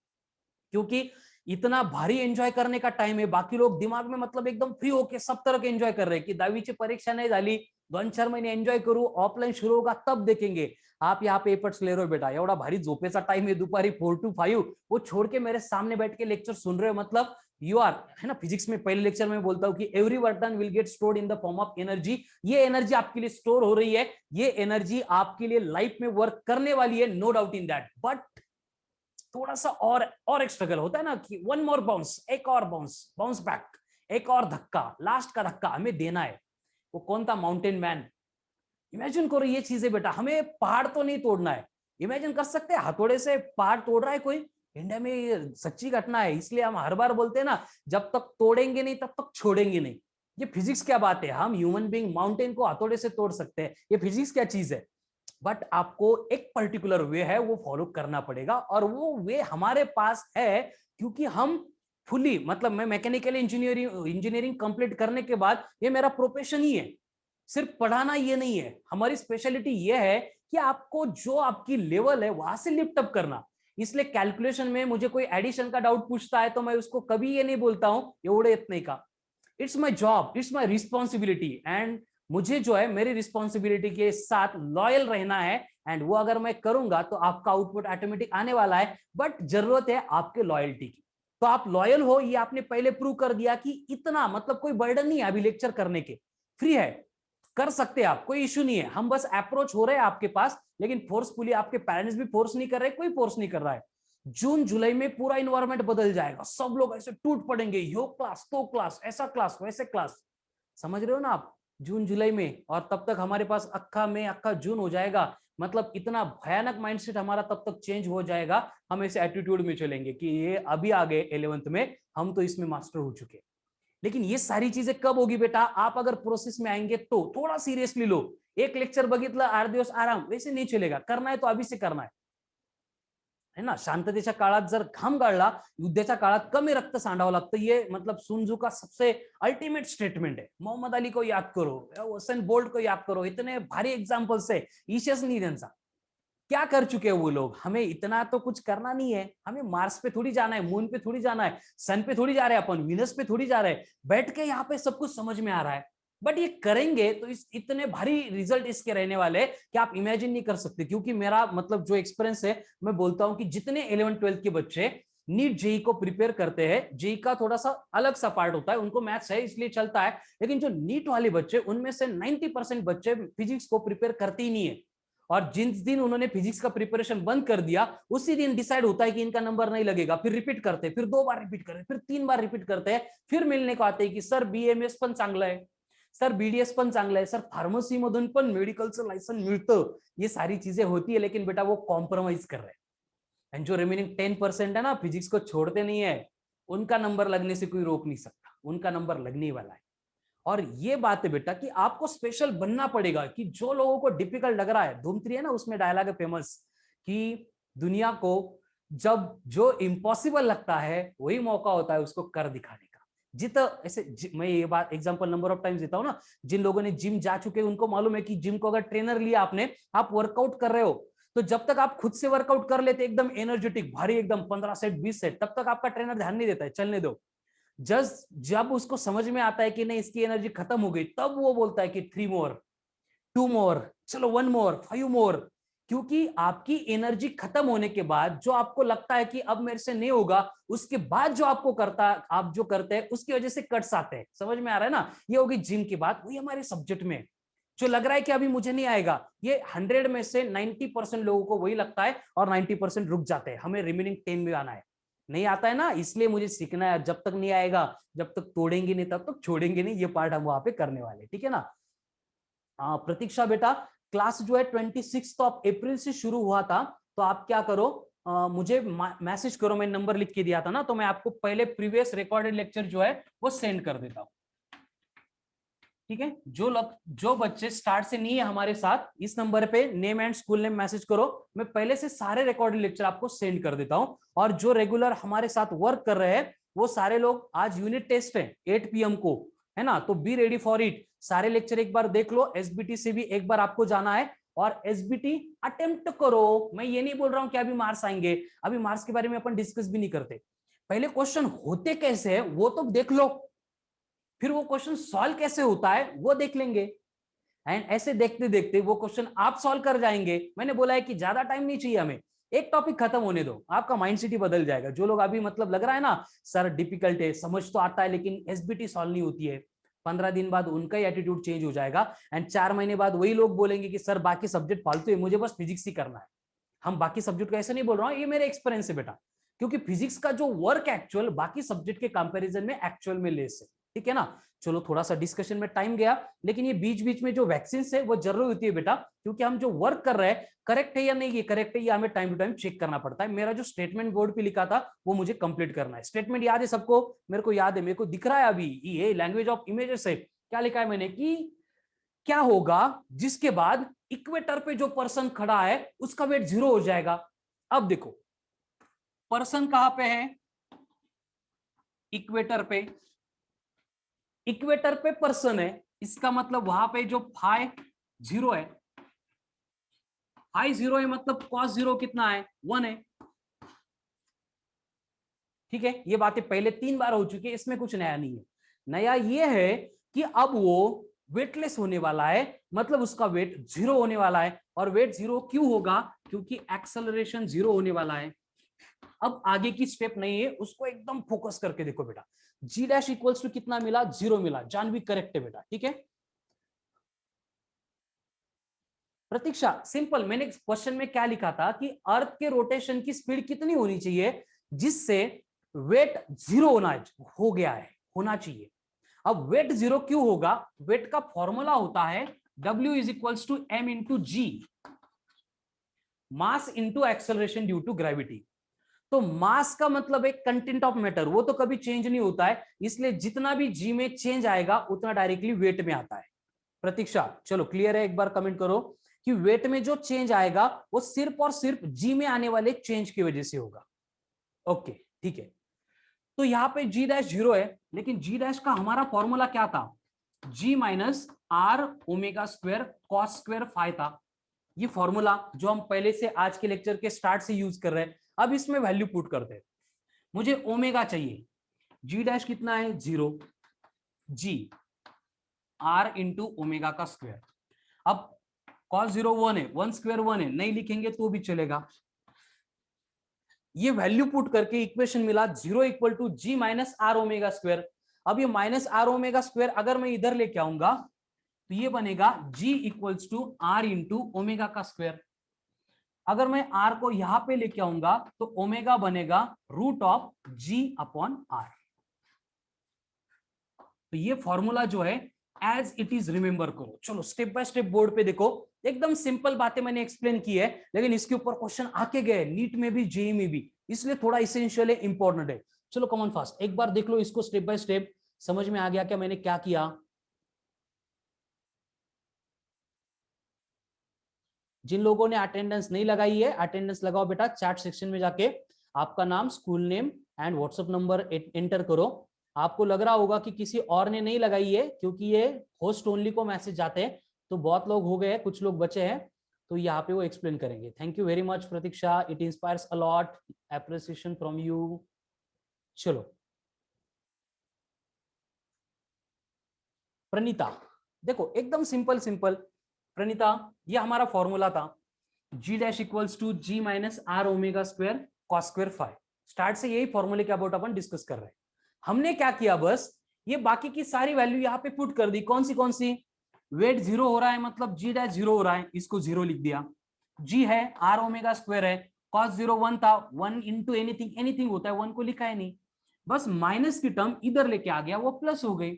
A: क्योंकि इतना भारी एंजॉय करने का टाइम है, बाकी लोग दिमाग में मतलब एकदम फ्री होके सब तरह के एंजॉय कर रहे हैं कि 10वीची परीक्षा नहीं झाली, 2-4 महिने एंजॉय करू, ऑफलाइन शुरू होगा तब देखेंगे। आप यहाँ पे एफर्ट्स ले रहे हो बेटा, एवढा भारी झोपेचा टाइम है दुपारी 4 to 5, वो छोड़ के मेरे सामने बैठ के लेक्चर सुन रहे हो, मतलब यू आर, है ना। फिजिक्स में पहले लेक्चर में बोलता हूँ कि every work done will get stored in the form of energy. ये एनर्जी आपके लिए स्टोर हो रही है, ये एनर्जी आपके लिए लाइफ में वर्क करने वाली है, no doubt in that. But थोड़ा सा और एक स्ट्रगल होता है ना कि वन मोर बाउंस, एक और बाउंस बैक, एक और धक्का, लास्ट का धक्का हमें देना है। वो कौन था, माउंटेन मैन। इमेजिन करो ये चीजें बेटा, हमें पहाड़ तो नहीं तोड़ना है। इमेजिन कर सकते हैं हथौड़े से पहाड़ तोड़ रहा है कोई, इंडिया में ये सच्ची घटना है, इसलिए हम हर बार बोलते हैं ना जब तक तोड़ेंगे नहीं तब तक छोड़ेंगे नहीं। ये फिजिक्स क्या बात है, हम ह्यूमन बीइंग माउंटेन को हथौड़े से तोड़ सकते हैं, ये फिजिक्स क्या चीज है। बट आपको एक पर्टिकुलर वे है वो फॉलो करना पड़ेगा, और वो वे हमारे पास है क्योंकि हम फुली, मतलब मैं मैकेनिकल इंजीनियरिंग कंप्लीट करने के बाद ये मेरा प्रोफेशन ही है। सिर्फ पढ़ाना ये नहीं है, हमारी स्पेशलिटी ये है कि आपको जो आपकी लेवल है वहां से लिफ्ट अप करना। इसलिए कैलकुलेशन में मुझे कोई एडिशन का डाउट पूछता है तो मैं उसको कभी ये नहीं बोलता हूं एवढे येत नहीं का, it's my job, it's my responsibility, and मुझे जो है मेरी रिस्पॉन्सिबिलिटी के साथ लॉयल रहना है। एंड वो अगर मैं करूंगा तो आपका आउटपुट ऑटोमेटिक आने वाला है, बट जरूरत है आपके लॉयल्टी की। तो आप लॉयल हो ये आपने पहले प्रूव कर दिया कि इतना मतलब कोई बर्डन नहीं है अभी लेक्चर करने के, फ्री है, कर सकते हैं आप, कोई इश्यू नहीं है। हम बस अप्रोच हो रहे हैं आपके पास, लेकिन फोर्सफुली आपके पेरेंट्स भी फोर्स नहीं कर रहे, कोई फोर्स नहीं कर रहा है। जून जुलाई में पूरा इन्वायरमेंट बदल जाएगा, सब लोग ऐसे टूट पड़ेंगे, यो क्लास तो क्लास, ऐसा क्लास वैसे क्लास, समझ रहे हो ना आप, जून जुलाई में। और तब तक हमारे पास अक्खा मई अक्खा जून हो जाएगा, मतलब इतना भयानक माइंडसेट हमारा तब तक चेंज हो जाएगा। हम ऐसे एटीट्यूड में चलेंगे कि ये अभी आ गए 11th में, हम तो इसमें मास्टर हो चुके। लेकिन ये सारी चीजें कब होगी बेटा, आप अगर प्रोसेस में आएंगे तो थोड़ा सीरियसली लो। एक लेक्चर बघितलं 8 दिवस आराम, वैसे नहीं चलेगा, करना है तो अभी से करना है ना। शांततेच्या काळात जर घाम गाळला, युद्धाच्या काळात कमी रक्त सांडावं लागतं, ये मतलब सुनजू का सबसे अल्टीमेट स्टेटमेंट है। मोहम्मद अली को याद करो, हुसैन बोल्ट को याद करो, इतने भारी एग्जाम्पल्स है, ईशस नहीं त्यांचा, क्या कर चुके हैं वो लोग। हमें इतना तो कुछ करना नहीं है, हमें मार्स पे थोड़ी जाना है, मून पे थोड़ी जाना है, सन पे थोड़ी जा रहे हैं अपन, विनस पे थोड़ी जा रहे हैं, बैठ के यहाँ पे सब कुछ समझ में आ रहा है। बट ये करेंगे तो इस इतने भारी रिजल्ट इसके रहने वाले कि आप इमेजिन नहीं कर सकते। क्योंकि मेरा मतलब जो एक्सपीरियंस है, मैं बोलता हूं कि जितने 11th-12th के बच्चे नीट जेई को प्रिपेयर करते हैं, जेई का थोड़ा सा अलग सा पार्ट होता है, उनको मैथ्स है इसलिए चलता है, लेकिन जो नीट वाले बच्चे, उनमें से 90% बच्चे फिजिक्स को प्रिपेयर करते ही नहीं है। और जिस दिन उन्होंने फिजिक्स का प्रिपरेशन बंद कर दिया, उसी दिन डिसाइड होता है कि इनका नंबर नहीं लगेगा, फिर रिपीट करते, फिर 2 बार रिपीट करते, फिर 3 बार रिपीट करते हैं, फिर मिलने को आते हैं कि सर बीएमएस पण चांगलं आहे, सर बीडीएस पण चांगलं आहे, सर फार्मसी मधून पण मेडिकलचं लायसन मिळतं। ये सारी चीजें होती है, लेकिन बेटा वो कॉम्प्रोमाइज कर रहे हैं। एंड जो रिमेनिंग 10% है ना, फिजिक्स को छोड़ते नहीं है, उनका नंबर लगने से कोई रोक नहीं सकता, उनका नंबर लगने वाला है। और ये बात है बेटा कि आपको स्पेशल बनना पड़ेगा। कि जो लोगों को डिफिकल्ट लग रहा है, धूम 3 है ना, उसमें डायलॉग है फेमस कि दुनिया को जब जो इम्पॉसिबल लगता है वही मौका होता है उसको कर दिखाने का। मैं ये बात एग्जांपल नंबर ऑफ टाइम्स देता हूं ना, जिन लोगों ने जिम जा चुके हैं उनको मालूम है कि जिम को अगर ट्रेनर लिया आपने, आप वर्कआउट कर रहे हो, तो जब तक आप खुद से वर्कआउट कर लेते एकदम एनर्जेटिक भारी एकदम 15 सेट 20 सेट, तब तक आपका ट्रेनर ध्यान नहीं देता है, चलने दो। जब उसको समझ में आता है कि नहीं इसकी एनर्जी खत्म हो गई, तब वो बोलता है कि 3 मोर, 2 मोर, चलो 1 मोर, 5 मोर। क्योंकि आपकी एनर्जी खत्म होने के बाद जो आपको लगता है कि अब मेरे से नहीं होगा, उसके बाद जो आपको करता आप जो करते हैं उसकी वजह से कट्स आते हैं। समझ में आ रहा है ना? ये होगी जिम की बात। वही हमारे सब्जेक्ट में जो लग रहा है कि अभी मुझे नहीं आएगा, ये 100 में से 90% लोगों को वही लगता है और 90% रुक जाते हैं। हमें रिमेनिंग 10 में आना है, नहीं आता है ना, इसलिए मुझे सीखना है। जब तक नहीं आएगा, जब तक तोड़ेंगे नहीं तब तक छोड़ेंगे नहीं। ये पार्ट हम वहां पे करने वाले, ठीक है ना? प्रतीक्षा बेटा, क्लास जो है 26 अप्रैल से शुरू हुआ था, तो आप क्या करो, मुझे मैसेज करो। मैं नंबर लिख के दिया था ना, तो मैं आपको पहले प्रीवियस रिकॉर्डेड लेक्चर जो है वो सेंड कर देता हूं, ठीक है? जो बच्चे स्टार्ट से नहीं है हमारे साथ, इस नंबर पे name and school name message करो, मैं पहले से सारे रिकॉर्डेड लेक्चर आपको सेंड कर देता हूं। और जो रेगुलर हमारे साथ वर्क कर रहे हैं वो सारे लोग, आज यूनिट टेस्ट है 8 PM को, है ना? तो बी रेडी फॉर इट। सारे लेक्चर एक बार देख लो, एसबीटी से भी एक बार आपको जाना है और एसबीटी अटेम्प्ट करो। मैं ये नहीं बोल रहा हूं कि अभी मार्क्स आएंगे, अभी मार्क्स के बारे में अपन डिस्कस भी नहीं करते। पहले क्वेश्चन होते कैसे है वो तो देख लो, फिर वो क्वेश्चन सॉल्व कैसे होता है वो देख लेंगे। एंड ऐसे देखते देखते वो क्वेश्चन आप सॉल्व कर जाएंगे। मैंने बोला है कि ज्यादा टाइम नहीं चाहिए हमें, एक टॉपिक खत्म होने दो, आपका माइंड सेट ही बदल जाएगा। जो लोग अभी मतलब लग रहा है ना सर डिफिकल्ट है, समझ तो आता है लेकिन एसबीटी सॉल्व नहीं होती है, 15 दिन बाद उनका ही एटीट्यूड चेंज हो जाएगा। एंड 4 महीने बाद वही लोग बोलेंगे कि सर बाकी सब्जेक्ट फालतू है, मुझे बस फिजिक्स ही करना है। हम बाकी सब्जेक्ट का ऐसा नहीं बोल रहा हूँ, ये मेरे एक्सपीरियंस है बेटा। क्योंकि फिजिक्स का जो वर्क एक्चुअल बाकी सब्जेक्ट के कंपैरिजन में एक्चुअल में लेस है, ठीक है ना? चलो थोड़ा सा डिस्कशन में टाइम गया, लेकिन ये बीच बीच में जो वैक्सीन है वो जरूरी होती है बेटा। क्योंकि हम जो वर्क कर रहे हैं करेक्ट है या नहीं, ये करेक्ट है, ये हमें टाइम टू टाइम चेक करना पड़ता है। मेरा जो स्टेटमेंट बोर्ड पे लिखा था वो मुझे कंप्लीट करना है। स्टेटमेंट याद है सबको? मेरे को याद है, मेरे को दिख रहा है अभी, ये लैंग्वेज ऑफ इमेजेस है। क्या लिखा है मैंने कि क्या होगा जिसके बाद इक्वेटर पे जो पर्सन खड़ा है उसका वेट 0 हो जाएगा। अब देखो, पर्सन कहां पे है? इक्वेटर पे। इक्वेटर पे पर्सन है, इसका मतलब वहां पे जो फाई 0 है, फाई 0 है मतलब कॉस 0 कितना है? 1 है, ठीक है? ये बातें पहले 3 बार हो चुकी है, इसमें कुछ नया नहीं है। नया ये है कि अब वो वेटलेस होने वाला है, मतलब उसका वेट 0 होने वाला है। और वेट 0 क्यों होगा? क्योंकि एक्सेलरेशन 0 होने वाला है। अब आगे की स्टेप नहीं है, उसको एकदम फोकस करके देखो बेटा। जी डैश इक्वल्स टू कितना मिला? 0 मिला। जानवी करेक्ट है बेटा, ठीक है? प्रतीक्षा सिंपल, मैंने क्वेश्चन में क्या लिखा था कि अर्थ के रोटेशन की स्पीड कितनी होनी चाहिए जिससे वेट 0 हो गया है, होना चाहिए। अब वेट 0 क्यों होगा? वेट का फॉर्मूला होता है W is equals to M into g, mass into acceleration due to gravity. तो मास का मतलब एक कंटेंट ऑफ मैटर, वो तो कभी चेंज नहीं होता है, इसलिए जितना भी जी में चेंज आएगा उतना डायरेक्टली वेट में आता है। प्रतीक्षा चलो क्लियर है? एक बार कमेंट करो कि वेट में जो चेंज आएगा वो सिर्फ और सिर्फ जी में आने वाले चेंज की वजह से होगा। ओके ठीक है, तो यहां पे जी डैश 0 है, लेकिन जी डैश का हमारा फॉर्मूला क्या था? G minus are omega square cos square phi था। ये फॉर्मूला जो हम पहले से आज के लेक्चर के स्टार्ट से यूज कर रहे हैं। अब इसमें वैल्यू पुट करते हैं। मुझे ओमेगा चाहिए, जी डैश कितना है? 0, जी आर इंटू ओमेगा का स्क्वायर। अब cos 0 1 है, 1 स्क्वायर 1 है, नहीं लिखेंगे तो भी चलेगा। ये वैल्यू पुट करके इक्वेशन मिला 0 equal to g minus are omega square. अब ये माइनस आर ओमेगा स्क्वायर अगर मैं इधर लेके आऊंगा तो ये बनेगा g equals to R into omega का स्क्वायर। अगर मैं r को यहां पे लेके आऊंगा तो ओमेगा बनेगा root of g upon R. तो ये फॉर्मूला जो है एज इट इज रिमेंबर करो। चलो स्टेप बाय स्टेप बोर्ड पे देखो, एकदम सिंपल बातें मैंने एक्सप्लेन की है, लेकिन इसके ऊपर क्वेश्चन आके गए नीट में भी जेई में भी, इसलिए थोड़ा इसेंशियल है, इंपॉर्टेंट है। चलो कमॉन फास्ट एक बार देख लो इसको स्टेप बाय स्टेप। समझ में आ गया क्या मैंने क्या किया? जिन लोगों ने अटेंडेंस नहीं लगाई है, अटेंडेंस लगाओ बेटा। चैट सेक्शन में जाके आपका नाम, school name and WhatsApp number enter करो। आपको लग रहा होगा कि किसी और ने नहीं लगाई है, क्योंकि ये होस्ट ओनली को मैसेज जाते हैं, तो बहुत लोग हो गए, कुछ लोग बचे हैं, तो यहाँ पे वो एक्सप्लेन करेंगे। Thank you very much Pratiksha, it inspires a lot, appreciation from you. चलो प्रणीता, देखो एकदम सिंपल सिंपल। प्रणीता, ये हमारा फॉर्मूला था g dash equals to g minus are omega square cos square phi. Start से यही फॉर्मूले के अबाउट अपन डिस्कस कर रहे हैं। हमने क्या किया, बस ये बाकी की सारी वैल्यू यहाँ पे पुट कर दी। कौन सी? वेट जीरो हो रहा है, मतलब जी डैश जीरो हो रहा है, इसको जीरो लिख दिया। जी है, आर ओमेगा स्क्वायर है, कॉस जीरो वन था, वन इंटू एनीथिंग, एनीथिंग होता है, वन को लिखा है नहीं, बस माइनस की टर्म इधर लेके आ गया, वो प्लस हो गई।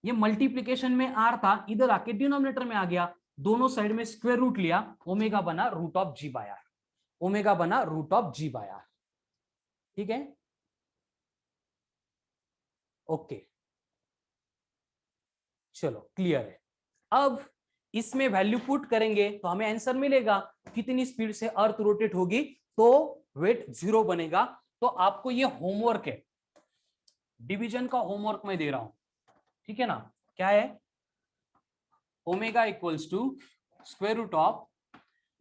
A: ये मल्टीप्लीकेशन में आर था, इधर आके डिनोमिनेटर में आ गया, दोनों साइड में स्क्वायर रूट लिया, ओमेगा बना root of g by r. Omega बना root of g by r. ठीक है, ओके, चलो क्लियर है। अब इसमें वैल्यू पुट करेंगे तो हमें आंसर मिलेगा, कितनी स्पीड से अर्थ रोटेट होगी तो वेट जीरो बनेगा। तो आपको ये होमवर्क है, डिवीजन का होमवर्क मैं दे रहा हूं, ठीक है ना? क्या है? Omega equals to square root of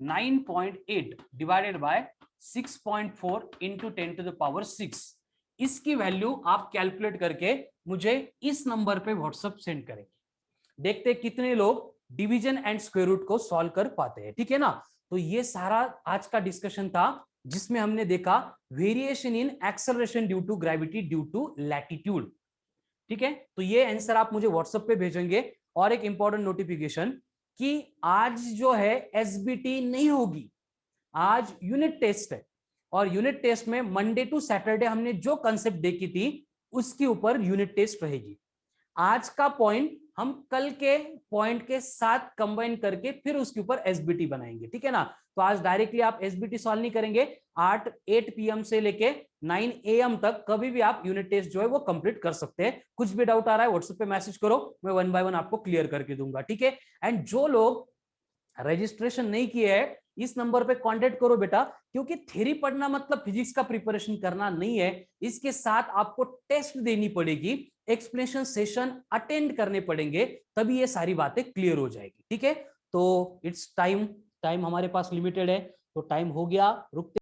A: 9.8 divided by 6.4 into 10 to the power 6। इसकी वैल्यू आप कैलकुलेट करके मुझे इस नंबर पे व्हाट्सएप सेंड करेंगे। देखते हैं कितने लोग डिवीजन एंड स्क्वायर रूट को सॉल्व कर पाते हैं, ठीक है ना? तो ये सारा आज का डिस्कशन था, जिसमें हमने देखा variation in acceleration due to gravity due to latitude. ठीक है, तो ये आंसर आप मुझे व्हाट्सएप पे भेजेंगे। और एक इंपॉर्टेंट नोटिफिकेशन कि आज जो है एसबीटी नहीं होगी, आज यूनिट टेस्ट है, और यूनिट टेस्ट में मंडे टू सैटरडे हमने जो कंसेप्ट देखी थी उसके ऊपर यूनिट टेस्ट रहेगी। आज का पॉइंट हम कल के पॉइंट के साथ कंबाइन करके फिर उसके ऊपर एसबीटी बनाएंगे, ठीक है ना? तो आज डायरेक्टली आप एसबीटी सॉल्व नहीं करेंगे, 8 पीएम से लेके 9 AM तक कभी भी आप यूनिट टेस्ट जो है वो कंप्लीट कर सकते हैं। कुछ भी डाउट आ रहा है व्हाट्सएप पे मैसेज करो, मैं 1 बाय 1 आपको क्लियर करके दूंगा, ठीक है? एंड जो लोग रजिस्ट्रेशन नहीं किए हैं, इस नंबर पे कांटेक्ट करो बेटा, क्योंकि थ्योरी पढ़ना मतलब फिजिक्स का प्रिपरेशन करना नहीं है, इसके साथ आपको टेस्ट देनी पड़ेगी, एक्सप्लेनेशन सेशन अटेंड करने पड़ेंगे, तभी ये सारी बातें क्लियर हो जाएगी, ठीक है? तो इट्स टाइम, टाइम हमारे पास लिमिटेड है, तो टाइम हो गया, रुकते